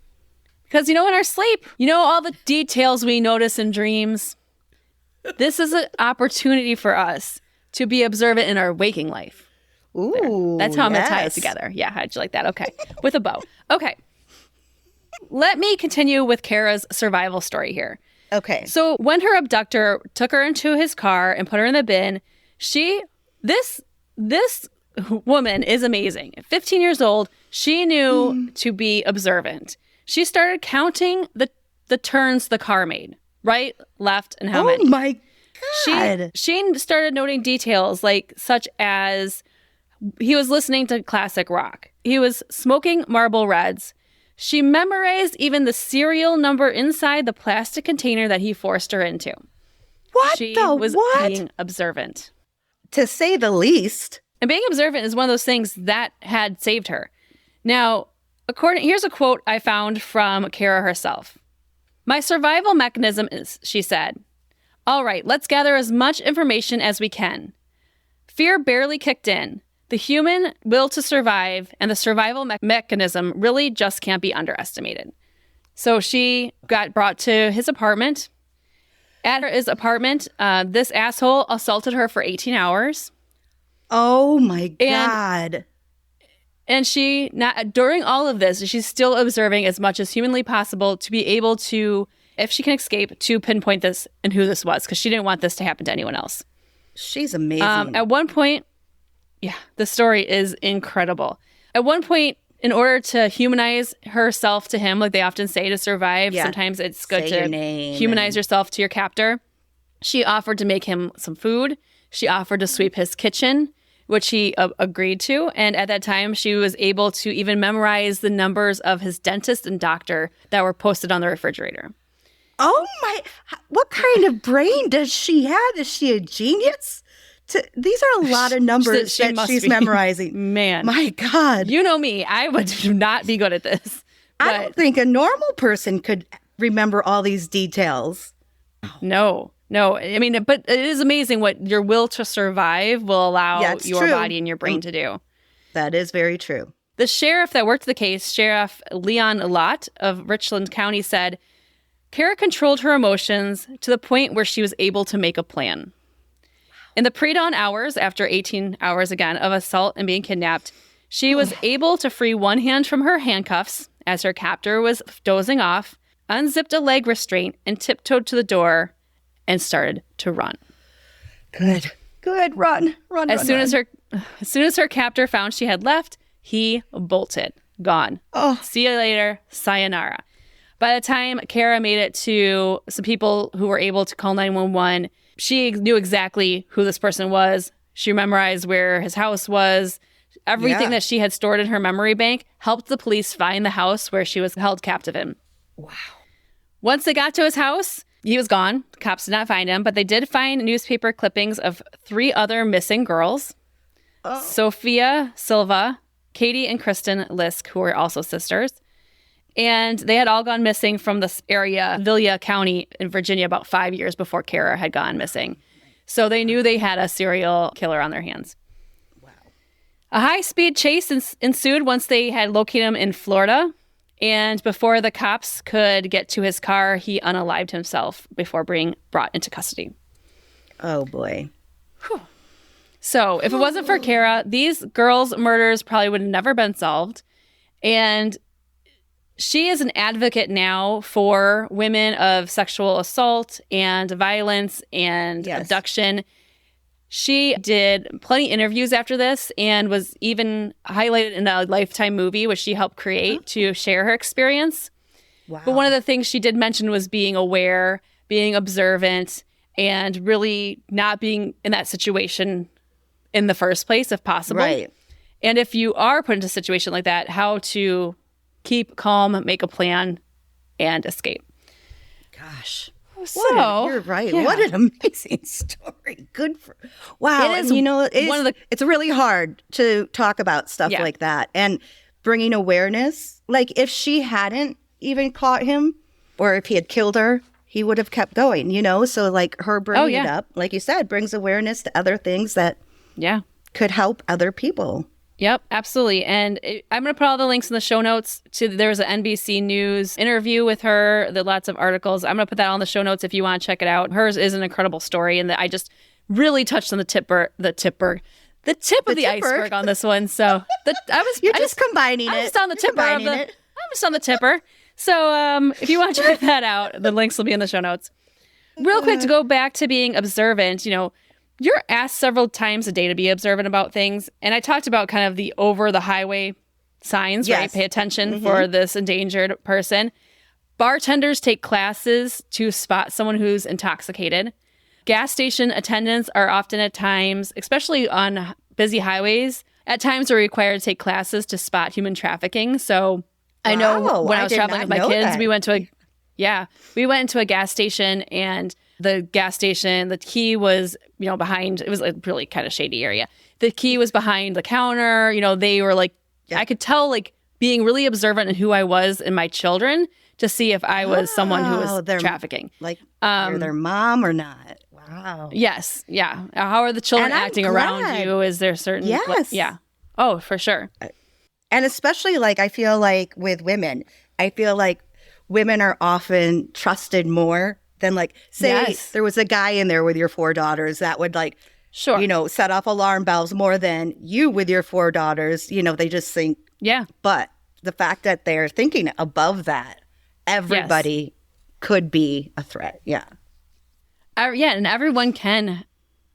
Because, in our sleep, all the details we notice in dreams. This is an opportunity for us to be observant in our waking life. Ooh, that's how I'm going to tie it together. Yeah, how'd you like that? Okay. With a bow. Okay. Let me continue with Kara's survival story here. Okay. So when her abductor took her into his car and put her in the bin, this woman is amazing. At 15 years old, she knew to be observant. She started counting the turns the car made, right, left, and how many. Oh, my God. She started noting details such as he was listening to classic rock. He was smoking Marlboro Reds. She memorized even the serial number inside the plastic container that he forced her into. What she the was what? Being observant. To say the least. And being observant is one of those things that had saved her. Now, here's a quote I found from Kara herself. "My survival mechanism is," she said, "all right, let's gather as much information as we can. Fear barely kicked in. The human will to survive and the survival mechanism really just can't be underestimated." So she got brought to his apartment. At his apartment, this asshole assaulted her for 18 hours. Oh my God. And during all of this, she's still observing as much as humanly possible to be able to, if she can escape, to pinpoint this and who this was, because she didn't want this to happen to anyone else. She's amazing. At one point, the story is incredible. At one point, in order to humanize herself to him, like they often say, to survive, sometimes it's good to humanize yourself to your captor. She offered to make him some food. She offered to sweep his kitchen, which he agreed to. And at that time, she was able to even memorize the numbers of his dentist and doctor that were posted on the refrigerator. Oh my, what kind of brain does she have? Is she a genius? These are a lot of numbers that she's memorizing. Man. My God. You know me. I would not be good at this. I don't think a normal person could remember all these details. No. I mean, but it is amazing what your will to survive will allow your body and your brain to do. That is very true. The sheriff that worked the case, Sheriff Leon Lott of Richland County, said, "Kara controlled her emotions to the point where she was able to make a plan. In the pre-dawn hours, after 18 hours again of assault and being kidnapped, she was able to free one hand from her handcuffs as her captor was dozing off, unzipped a leg restraint, and tiptoed to the door and started to run." Good. Run. As soon as her captor found she had left, he bolted. Gone. Oh. See you later. Sayonara. By the time Kara made it to some people who were able to call 911, she knew exactly who this person was. She memorized where his house was. Everything that she had stored in her memory bank helped the police find the house where she was held captive in. Wow. Once they got to his house, he was gone. The cops did not find him, but they did find newspaper clippings of 3 other missing girls. Oh. Sophia Silva, Katie and Kristen Lisk, who were also sisters. And they had all gone missing from this area, Villia County in Virginia, about 5 years before Kara had gone missing. So they knew they had a serial killer on their hands. Wow. A high-speed chase ensued once they had located him in Florida. And before the cops could get to his car, he unalived himself before being brought into custody. Oh, boy. Whew. So if it wasn't for Kara, these girls' murders probably would have never been solved. And she is an advocate now for women of sexual assault and violence and abduction. She did plenty of interviews after this and was even highlighted in a Lifetime movie, which she helped create to share her experience. Wow. But one of the things she did mention was being aware, being observant, and really not being in that situation in the first place, if possible. Right. And if you are put into a situation like that, how to keep calm, make a plan, and escape. Gosh. You're right. Yeah. What an amazing story. Wow. It is, it's really hard to talk about stuff like that. And bringing awareness, like if she hadn't even caught him or if he had killed her, he would have kept going, So like her bringing it up, like you said, brings awareness to other things that could help other people. Yep, absolutely. And I'm going to put all the links in the show notes. There was an NBC News interview with her, lots of articles. I'm going to put that on the show notes if you want to check it out. Hers is an incredible story, and I just really touched on the tip of the iceberg on this one. So you're just combining it. I'm just on the tipper I'm just on the tipper. So if you want to check that out, the links will be in the show notes. Real quick, to go back to being observant, you're asked several times a day to be observant about things. And I talked about kind of the over-the-highway signs, right? Pay attention for this endangered person. Bartenders take classes to spot someone who's intoxicated. Gas station attendants are often at times, especially on busy highways, at times are required to take classes to spot human trafficking. So I know when I was traveling with my kids, we went into a gas station and the gas station. The key was, behind, it was a really kind of shady area. The key was behind the counter. They were like, I could tell like being really observant in who I was and my children to see if I was someone who was trafficking. Like, you're their mom or not. Wow. Yes. Yeah. How are the children acting around you? Is there certain... Yes. Yeah. Oh, for sure. And especially like, I feel like with women, I feel like women are often trusted more than like, say there was a guy in there with your 4 daughters that would like, set off alarm bells more than you with your 4 daughters. They just think, but the fact that they're thinking above that, everybody could be a threat. Yeah. And everyone can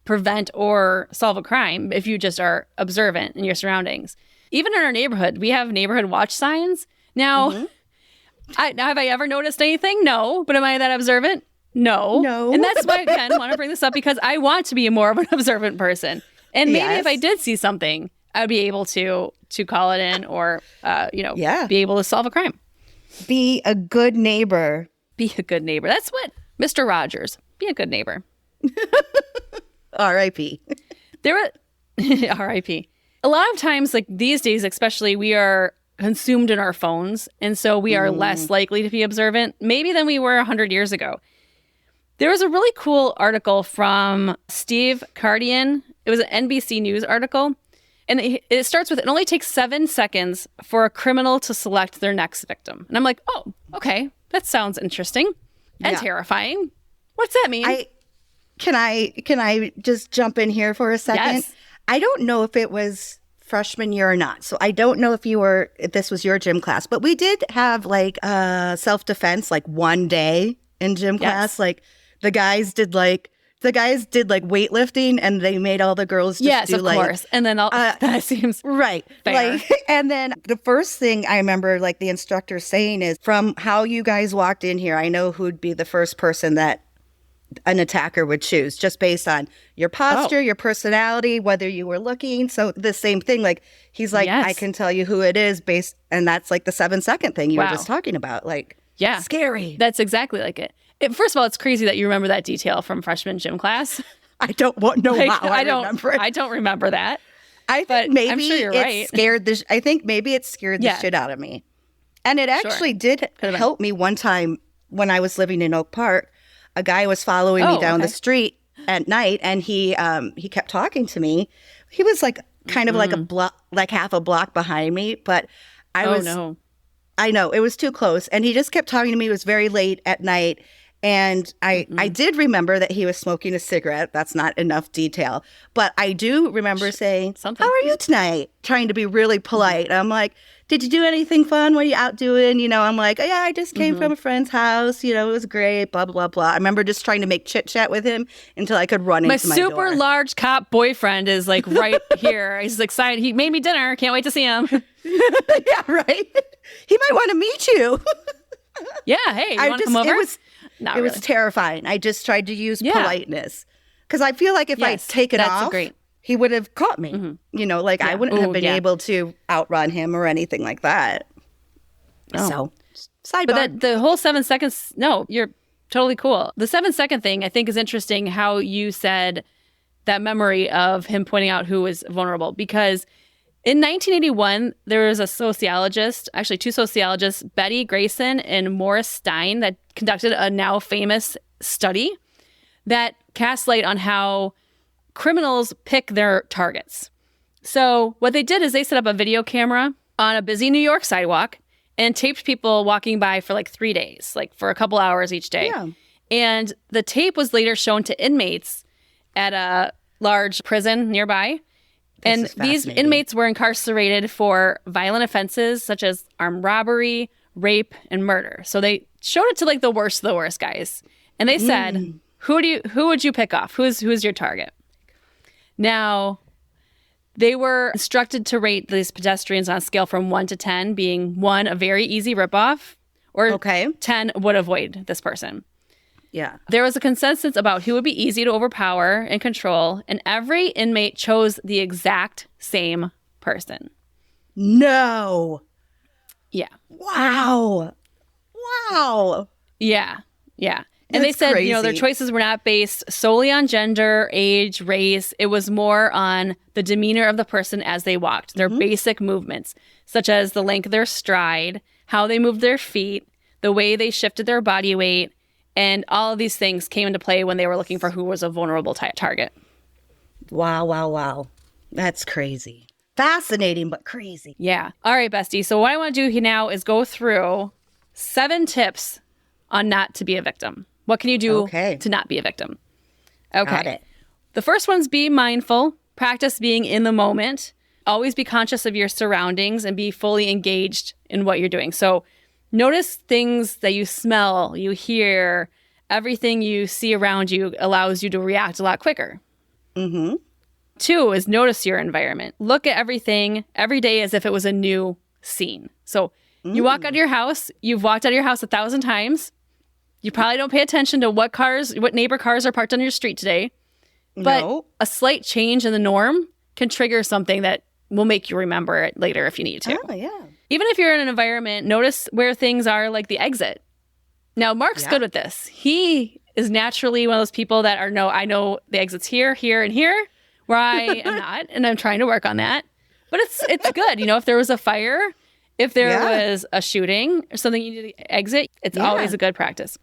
prevent or solve a crime if you just are observant in your surroundings. Even in our neighborhood, we have neighborhood watch signs. Now, have I ever noticed anything? No. But am I that observant? No. And that's why, again, I want to bring this up because I want to be more of an observant person. And maybe if I did see something, I would be able to call it in or, be able to solve a crime. Be a good neighbor. Be a good neighbor. That's what Mr. Rogers, be a good neighbor. R.I.P. R.I.P. A lot of times, like these days, especially, we are consumed in our phones. And so we are less likely to be observant, maybe than we were 100 years ago. There was a really cool article from Steve Cardian. It was an NBC News article. And it starts with, it only takes 7 seconds for a criminal to select their next victim. And I'm like, oh, okay, that sounds interesting and terrifying. What's that mean? Can I just jump in here for a second? Yes. I don't know if it was freshman year or not. So I don't know if this was your gym class, but we did have like self-defense like one day in gym class. Like the guys did weightlifting and they made all the girls just do like... Yes, of course. And then that seems right. fair. Like, and then the first thing I remember like the instructor saying is, from how you guys walked in here, I know who'd be the first person that an attacker would choose, just based on your posture, your personality, whether you were looking. So the same thing, like he's like, I can tell you who it is and that's like the 7-second thing you were just talking about. Like, scary. That's exactly like it. First of all, it's crazy that you remember that detail from freshman gym class. I don't know how I remember it. I don't remember that. I think maybe I'm sure you're right. scared the shit out of me. And it actually did help me one time when I was living in Oak Park. A guy was following me down the street at night, and he kept talking to me. He was like kind of like a block, like half a block behind me, but I know it was too close. And he just kept talking to me. It was very late at night. And I did remember that he was smoking a cigarette. That's not enough detail. But I do remember saying, how are you tonight? Trying to be really polite. I'm like, did you do anything fun? What are you out doing? I'm like, oh, yeah, I just came from a friend's house. It was great, blah, blah, blah. I remember just trying to make chit chat with him until I could run into my door. My super large cop boyfriend is like right here. He's excited. He made me dinner. Can't wait to see him. Yeah, right. He might want to meet you. Yeah, hey, you want to come over? It was terrifying. I just tried to use politeness. Because I feel like if I take it off, he would have caught me. I wouldn't have been able to outrun him or anything like that. So, sidebar. But the whole 7 seconds, no, you're totally cool. The 7-second thing, I think, is interesting how you said that memory of him pointing out who was vulnerable. Because in 1981, there was a sociologist, actually 2 sociologists, Betty Grayson and Morris Stein, that conducted a now famous study that cast light on how criminals pick their targets. So what they did is they set up a video camera on a busy New York sidewalk and taped people walking by for like 3 days, like for a couple hours each day. Yeah. And the tape was later shown to inmates at a large prison nearby. And these inmates were incarcerated for violent offenses such as armed robbery, rape, and murder. So they showed it to like the worst of the worst guys. And they said, who would you pick off? Who's your target? Now, they were instructed to rate these pedestrians on a scale from 1 to 10, being 1, a very easy ripoff, or 10 would avoid this person. Yeah. There was a consensus about who would be easy to overpower and control, and every inmate chose the exact same person. No. Yeah. Wow. Yeah. Yeah. And they said, crazy. Their choices were not based solely on gender, age, race. It was more on the demeanor of the person as they walked, their basic movements, such as the length of their stride, how they moved their feet, the way they shifted their body weight, and all of these things came into play when they were looking for who was a vulnerable target. Wow. That's crazy. Fascinating, but crazy. Yeah. All right, Bestie. So what I want to do now is go through 7 tips on not to be a victim. What can you do to not be a victim? Okay. Got it. The first one's be mindful. Practice being in the moment. Always be conscious of your surroundings and be fully engaged in what you're doing. So notice things that you smell, you hear, everything you see around you allows you to react a lot quicker. 2 is notice your environment. Look at everything every day as if it was a new scene. So you walk out of your house, you've walked out of your house 1,000 times. You probably don't pay attention to what neighbor cars are parked on your street today. But a slight change in the norm can trigger something that will make you remember it later if you need to. Oh, yeah. Even if you're in an environment, notice where things are, like the exit. Now, Mark's good with this. He is naturally one of those people that I know the exit's here, here, and here, where I am not, and I'm trying to work on that. But it's good. If there was a fire, if there was a shooting or something you need to exit, it's always a good practice.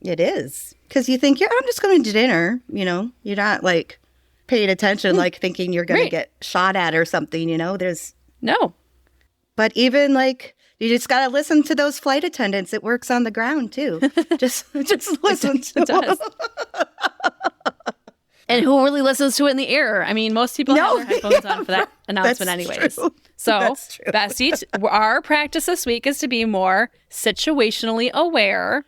It is. Because you think, I'm just going to dinner, You're not, paying attention, thinking you're going to get shot at or something, There's... No. But even, you just got to listen to those flight attendants. It works on the ground, too. just listen to it. Does. And who really listens to it in the air? I mean, most people have their headphones on for that announcement anyways. True. So, Bestie, our practice this week is to be more situationally aware.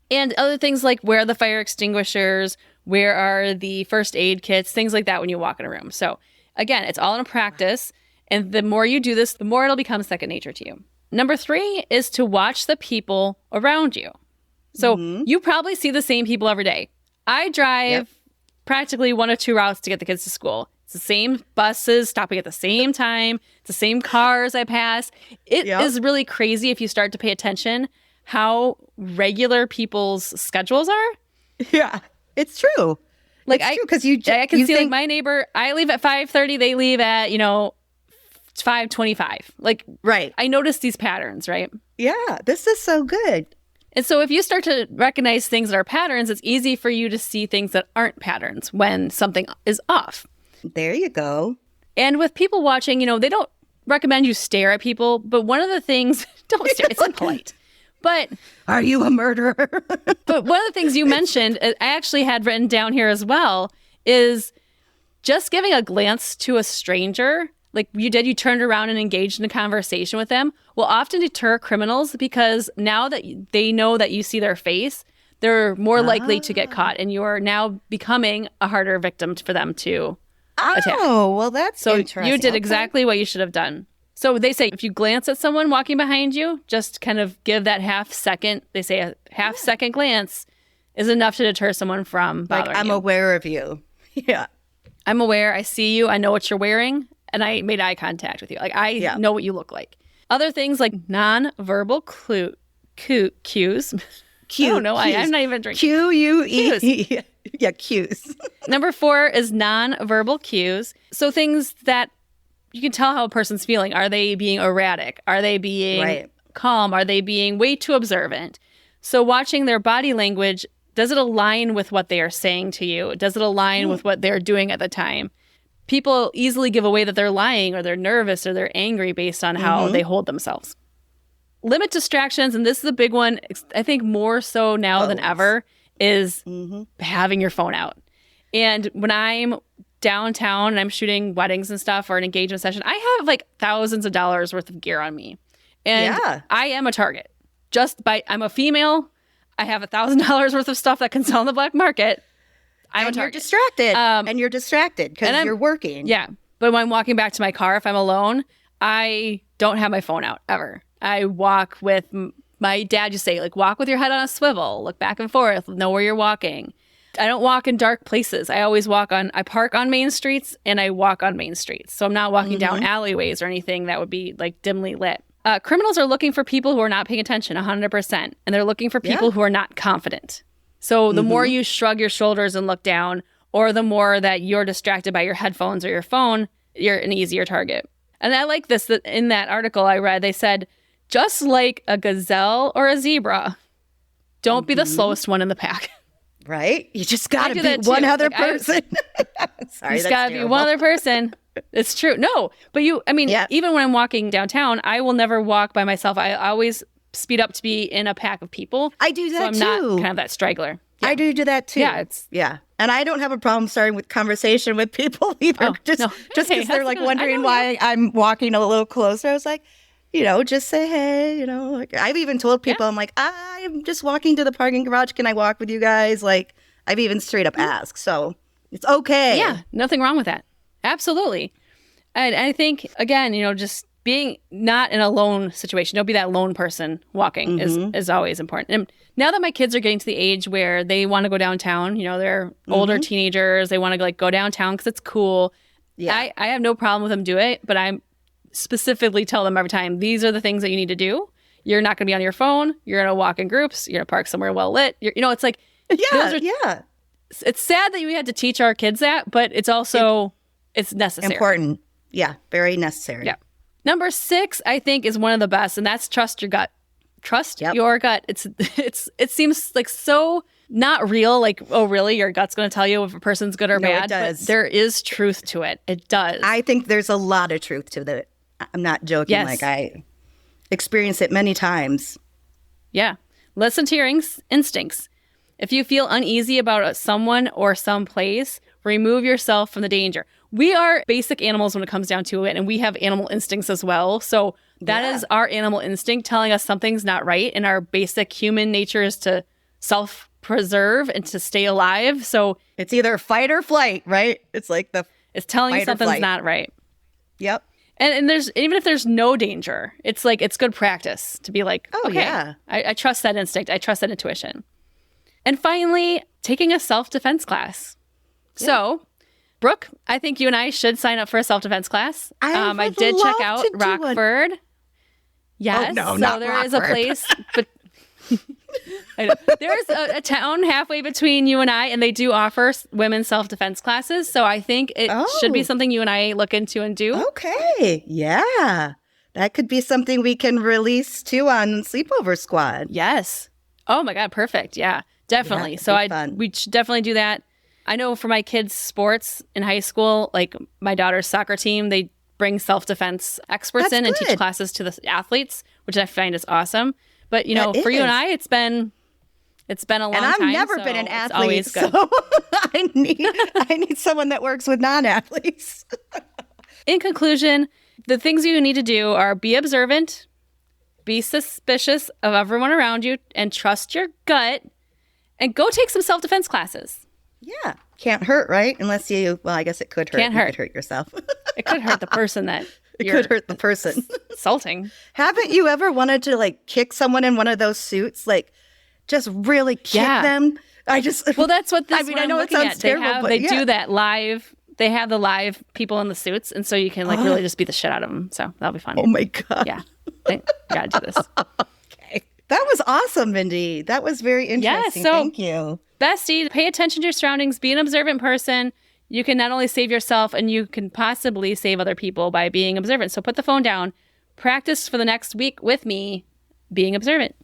And other things like where are the fire extinguishers, where are the first aid kits, things like that when you walk in a room. So, again, it's all in a practice. And the more you do this, the more it'll become second nature to you. Number 3 is to watch the people around you. So you probably see the same people every day. I drive practically 1 or 2 routes to get the kids to school. It's the same buses stopping at the same time. It's the same cars I pass. It is really crazy if you start to pay attention how regular people's schedules are. Yeah, it's true. It's true because I can see my neighbor. I leave at 5:30. They leave at 5:25. Right. I notice these patterns, right? Yeah, this is so good. And so if you start to recognize things that are patterns, it's easy for you to see things that aren't patterns when something is off. There you go. And with people watching, they don't recommend you stare at people, but one of the things, don't stare, it's impolite. But are you a murderer? But one of the things you mentioned, I actually had written down here as well, is just giving a glance to a stranger, like you turned around and engaged in a conversation with them, will often deter criminals because now that they know that you see their face, they're more likely to get caught, and you're now becoming a harder victim for them to attack. Oh, well, that's interesting. So you did exactly what you should have done. So they say if you glance at someone walking behind you, just kind of give that half second. They say a half second glance is enough to deter someone from bothering I'm you. aware of you. Yeah. I'm aware. I see you. I know what you're wearing. And I made eye contact with you. I know what you look like. Other things like non-verbal cues. I don't know. I'm not even drinking. Q-U-E. Yeah, cues. Number 4 is non-verbal cues. So things that you can tell how a person's feeling. Are they being erratic? Are they being calm? Are they being way too observant? So watching their body language, does it align with what they are saying to you? Does it align with what they're doing at the time? People easily give away that they're lying or they're nervous or they're angry based on how they hold themselves. Limit distractions, and this is a big one, I think more so now than ever, is having your phone out. And when I'm downtown and I'm shooting weddings and stuff or an engagement session, I have thousands of dollars worth of gear on me. And I am a target. I'm a female. I have $1,000 worth of stuff that can sell in the black market. You're distracted. And you're distracted because you're working. Yeah. But when I'm walking back to my car, if I'm alone, I don't have my phone out ever. I walk with my dad used to say, walk with your head on a swivel, look back and forth, know where you're walking. I don't walk in dark places. I always I park on main streets and I walk on main streets. So I'm not walking down alleyways or anything that would be dimly lit. Criminals are looking for people who are not paying attention 100%. And they're looking for people who are not confident. So the more you shrug your shoulders and look down, or the more that you're distracted by your headphones or your phone, you're an easier target. And I like this, that in that article I read, they said, just like a gazelle or a zebra, don't be the slowest one in the pack. Right? You just got to be one other person. Sorry, you just got to be one other person. It's true. No, but even when I'm walking downtown, I will never walk by myself. I always speed up to be in a pack of people. I do that too. So I'm not kind of that straggler. Yeah. I do that too. Yeah. And I don't have a problem starting with conversation with people either. Just because they're like wondering why I'm walking a little closer. I was like, just say, hey, like I've even told people, I'm like, I'm just walking to the parking garage. Can I walk with you guys? Like I've even straight up asked. So it's okay. Yeah. Nothing wrong with that. Absolutely. And I think, again, just being not in a lone situation, don't be that lone person walking is always important. And now that my kids are getting to the age where they want to go downtown, they're older teenagers, they want to go downtown because it's cool. Yeah. I have no problem with them doing it, but I specifically tell them every time, these are the things that you need to do. You're not going to be on your phone. You're going to walk in groups. You're going to park somewhere well lit. It's like, it's sad that we had to teach our kids that, but it's also, it's necessary. Important. Yeah. Very necessary. Yeah. Number 6, I think, is one of the best, and that's trust your gut. Trust your gut. It seems like so not real, like, oh, really? Your gut's going to tell you if a person's good or bad? It does. But there is truth to it. It does. I think there's a lot of truth to that. I'm not joking. Yes. Like, I experienced it many times. Yeah. Listen to your instincts. If you feel uneasy about someone or some place, remove yourself from the danger. We are basic animals when it comes down to it, and we have animal instincts as well. So that is our animal instinct telling us something's not right, and our basic human nature is to self-preserve and to stay alive. So it's either fight or flight, right? It's like it's telling you something's not right. Yep. And there's, even if there's no danger, it's like, it's good practice to be like, I trust that instinct. I trust that intuition. And finally, taking a self-defense class. Yeah. So, Brooke, I think you and I should sign up for a self-defense class. I did check out Rockford. Yes. Oh, no, so not there Rockford. Is a place, but I know. There's a town halfway between you and I, and they do offer women's self-defense classes. So I think it should be something you and I look into and do. Okay. Yeah. That could be something we can release too on Sleepover Squad. Yes. Oh my God. Perfect. Yeah, definitely. So we should definitely do that. I know for my kids' sports in high school, like my daughter's soccer team, they bring self-defense experts and teach classes to the athletes, which I find is awesome. But, for you and I, it's been a long time. And I've never been an athlete, so I need someone that works with non-athletes. In conclusion, the things you need to do are be observant, be suspicious of everyone around you, and trust your gut, and go take some self-defense classes. Yeah. Can't hurt, right? Unless I guess it could hurt. Can't hurt. You could hurt yourself. It could hurt the person that it could hurt the person. Assaulting. Haven't you ever wanted to kick someone in one of those suits? Just really kick them? Well, that's what this I know it sounds terrible, they do that live. They have the live people in the suits, and so you can really just beat the shit out of them. So that'll be fun. Oh my God. Yeah. I gotta do this. Okay. That was awesome, Mindy. That was very interesting. Thank you. Bestie, pay attention to your surroundings. Be an observant person. You can not only save yourself, and you can possibly save other people by being observant. So put the phone down. Practice for the next week with me being observant.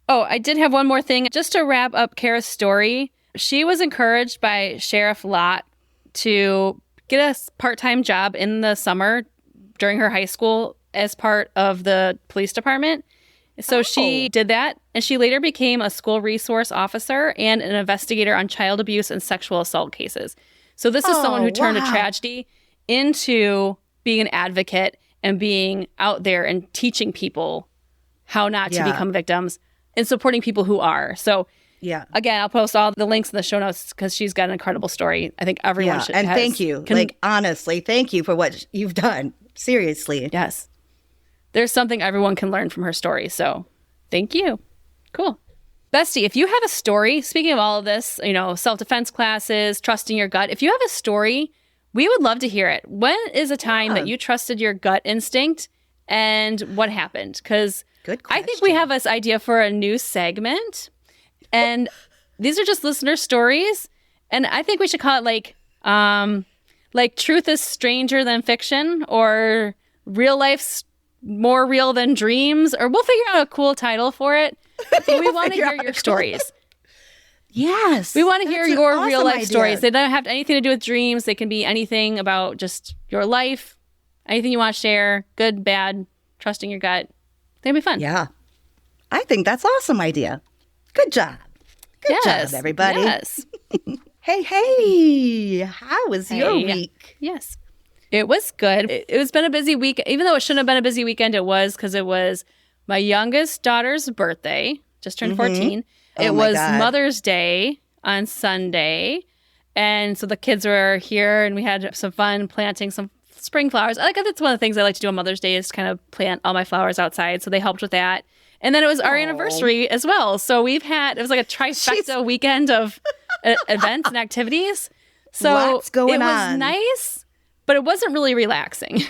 Oh, I did have one more thing. Just to wrap up Kara's story, she was encouraged by Sheriff Lott to get a part-time job in the summer during her high school as part of the police department. So she did that, and she later became a school resource officer and an investigator on child abuse and sexual assault cases. So this is someone who turned a tragedy into being an advocate and being out there and teaching people how not to become victims and supporting people who are. So again, I'll post all the links in the show notes because she's got an incredible story. I think everyone should. And thank you. Honestly, thank you for what you've done. Seriously. Yes. There's something everyone can learn from her story. So thank you. Cool. Bestie, if you have a story, speaking of all of this, self-defense classes, trusting your gut, if you have a story, we would love to hear it. When is a time that you trusted your gut instinct and what happened? Because I think we have this idea for a new segment. And these are just listener stories. And I think we should call it like truth is stranger than fiction, or real life's more real than dreams, or we'll figure out a cool title for it. We want to hear your stories. Yes. We want to hear your awesome real life stories. They don't have anything to do with dreams. They can be anything about just your life, anything you want to share, good, bad, trusting your gut. They'll be fun. Yeah. I think that's an awesome idea. Good job. Good job, everybody. Yes. Hey, how was your week? Yes. It was good. It's been a busy week. Even though it shouldn't have been a busy weekend, it was, because it was my youngest daughter's birthday, just turned 14. It was Mother's Day on Sunday. And so the kids were here and we had some fun planting some spring flowers. That's one of the things I like to do on Mother's Day, is kind of plant all my flowers outside. So they helped with that. And then it was our anniversary as well. So it was like a trifecta weekend of events and activities. So lots going on. It was nice, but it wasn't really relaxing.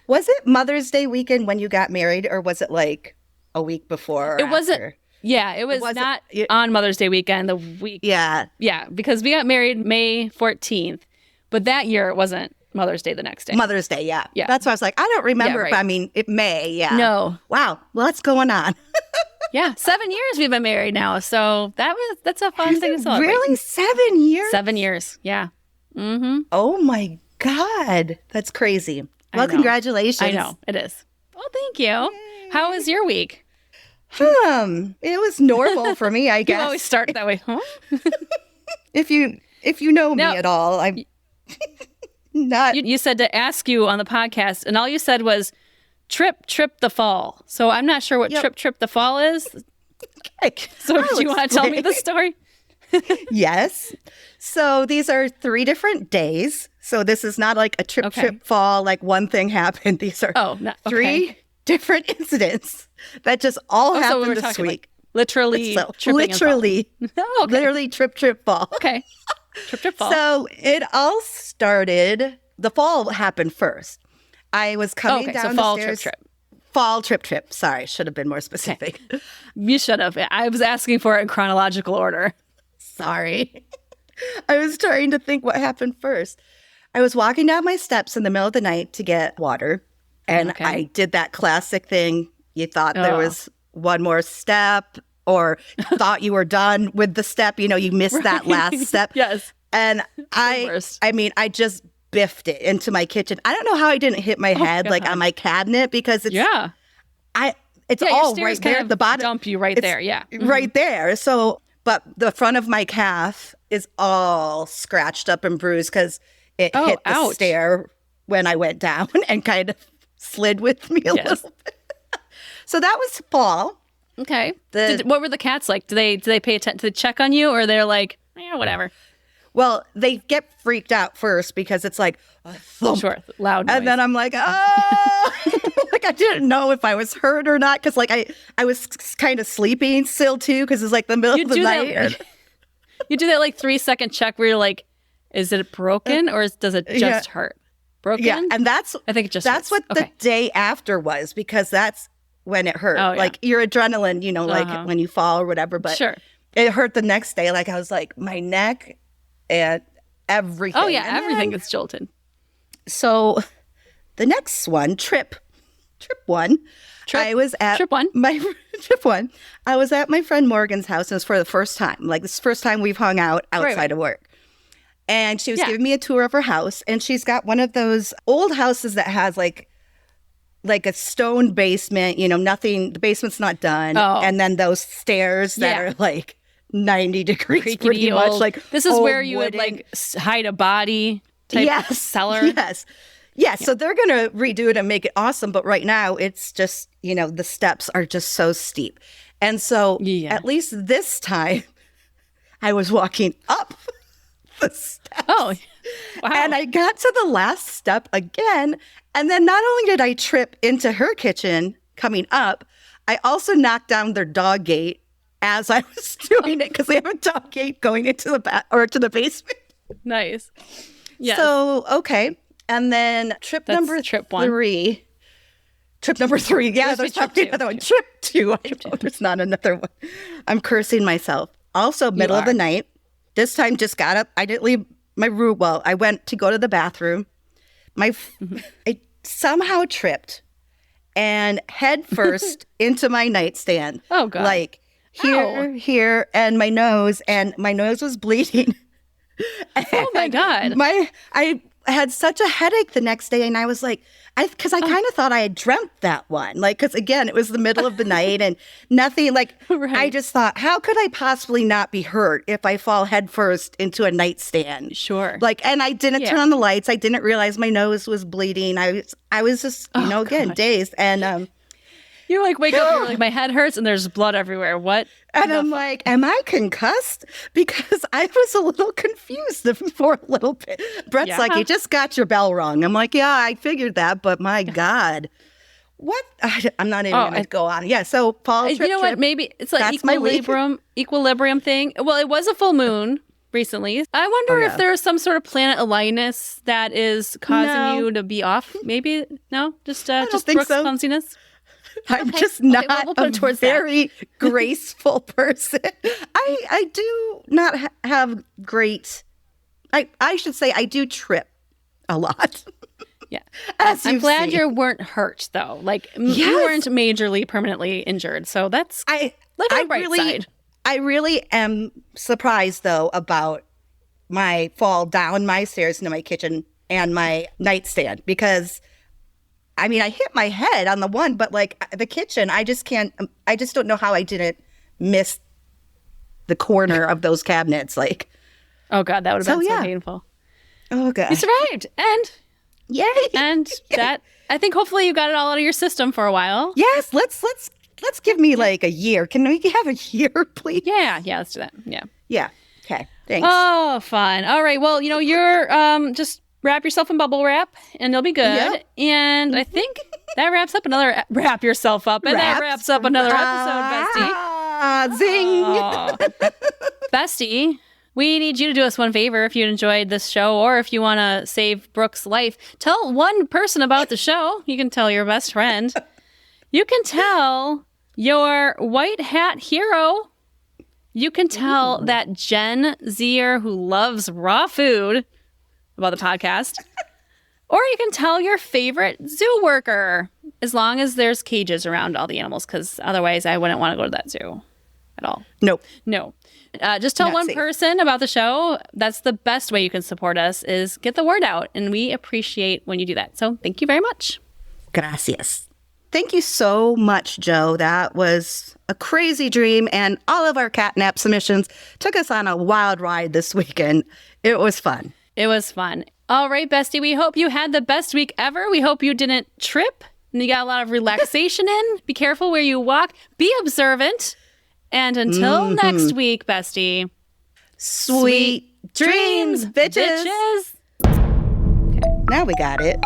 Was it Mother's Day weekend when you got married, or was it like a week before? It wasn't. Yeah, it was not on Mother's Day weekend. The week. Yeah. Yeah, because we got married May 14th, but that year it wasn't Mother's Day the next day. Mother's Day, yeah. That's why I was like, I don't remember. But I mean, it may, yeah. No. Wow. Well, what's going on? Yeah, 7 years we've been married now, so that's a fun thing to celebrate. Really? 7 years? 7 years, yeah. Mm-hmm. Oh my God, that's crazy. Well, congratulations. I know, it is. Well, thank you. Yay. How was your week? It was normal for me, I guess. You always start that way, huh? If you know me at all, I'm not. You said to ask you on the podcast, and all you said was trip the fall. So I'm not sure what trip the fall is. Okay. So do you want to tell me the story? Yes. So these are 3 different days. So this is not like a trip fall, like one thing happened. These are 3 different incidents that just all happened this week. Like literally literally trip fall. Okay. Trip fall. So it all started, the fall happened first. I was coming down the stairs. Fall trip. Sorry, should have been more specific. Okay. You should have. I was asking for it in chronological order. Sorry. I was trying to think what happened first. I was walking down my steps in the middle of the night to get water. And I did that classic thing. You thought there was one more step, or thought you were done with the step. You know, you missed that last step. Yes. And I just biffed it into my kitchen. I don't know how I didn't hit my head like on my cabinet, because it's all right there. The bottom dump you right there. Yeah. Right there. So, but the front of my calf is all scratched up and bruised because it hit the stair when I went down and kind of slid with me a little bit. So that was fall. Okay. What were the cats like? Do they pay attention? Do they check on you, or they're like, whatever? Well, they get freaked out first because it's like a thump. Sure, loud noise. And then I'm like, oh, like I didn't know if I was hurt or not, because like I was kind of sleeping still too, because it's like the middle of the night. You do that like 3-second check where you're like, is it broken or does it just hurt? Broken? Yeah, and I think it just that's hurts. What the day after was, because that's when it hurt. Oh, yeah. Like your adrenaline, you know, like when you fall or whatever. But it hurt the next day. Like I was like, my neck and everything. Oh yeah, and everything gets jolted. So the next one, trip one. I was at trip one. I was at my friend Morgan's house, and it was for the first time. Like this is the first time we've hung out outside of work. And she was giving me a tour of her house, and she's got one of those old houses that has like a stone basement, you know, nothing, the basement's not done. Oh. And then those stairs that are like 90 degrees creaky, pretty much. Like this is where you would like hide a body type cellar. Yes. Yeah, so they're going to redo it and make it awesome. But right now it's just, you know, the steps are just so steep. And so at least this time I was walking up the steps. Oh, wow. And I got to the last step again. And then not only did I trip into her kitchen coming up, I also knocked down their dog gate as I was doing it, because they have a dog gate going into to the basement. Nice. Yeah. So, okay. And then trip number 3. Trip number 3. Yeah, there's probably another one. Trip 2. I know there's not another one. I'm cursing myself. Also, middle of the night. This time, just got up. I didn't leave my room. Well, I went to go to the bathroom. I somehow tripped and head first into my nightstand. Oh, God. Like here, and my nose was bleeding. Oh, my God. I had such a headache the next day, and I was like, because I kind of thought I had dreamt that one. Like, because again, it was the middle of the night and nothing, like, right. I just thought, how could I possibly not be hurt if I fall headfirst into a nightstand? Sure. Like, and I didn't turn on the lights. I didn't realize my nose was bleeding. I was just, again, dazed. And you like wake up, you're like, my head hurts and there's blood everywhere. What? And I'm like, am I concussed? Because I was a little confused for a little bit. Brett's like, you just got your bell rung. I'm like, yeah, I figured that, but my God. What? I'm not even going to go on. Yeah, so fall trip. You know what? Maybe it's like equilibrium thing. Well, it was a full moon recently. I wonder if there's some sort of planet alignedness that is causing you to be off. Maybe? No? Just Brooke's clumsiness? I'm just not a very graceful person. I do not have great, I should say I do trip a lot. Yeah. I'm glad you weren't hurt, though. Like, you weren't majorly permanently injured. So that's the bright side. I really am surprised, though, about my fall down my stairs into my kitchen and my nightstand, because I mean, I hit my head on the one, but like the kitchen, I just don't know how I didn't miss the corner of those cabinets. Like, oh God, that would have been so painful. Oh God. You survived. And yay. And that, I think hopefully you got it all out of your system for a while. Yes. Let's give me like a year. Can we have a year, please? Yeah. Let's do that. Yeah. Yeah. Okay. Thanks. Oh, fine. All right. Well, you're just wrap yourself in bubble wrap and you'll be good. Yep. And I think that wraps up another wrap yourself up. And that wraps up another episode, Bestie. Zing. Bestie, we need you to do us one favor if you enjoyed this show, or if you want to save Brooke's life. Tell one person about the show. You can tell your best friend. You can tell your white hat hero. You can tell that Gen Zer who loves raw food about the podcast. Or you can tell your favorite zoo worker, as long as there's cages around all the animals, because otherwise I wouldn't want to go to that zoo at all. Nope. No. Just tell one person about the show. That's the best way you can support us, is get the word out. And we appreciate when you do that. So thank you very much. Gracias. Thank you so much, Joe. That was a crazy dream. And all of our catnap submissions took us on a wild ride this weekend. It was fun. It was fun. All right, Bestie, we hope you had the best week ever. We hope you didn't trip and you got a lot of relaxation in. Be careful where you walk. Be observant. And until next week, Bestie, sweet dreams, bitches. Okay. Now we got it.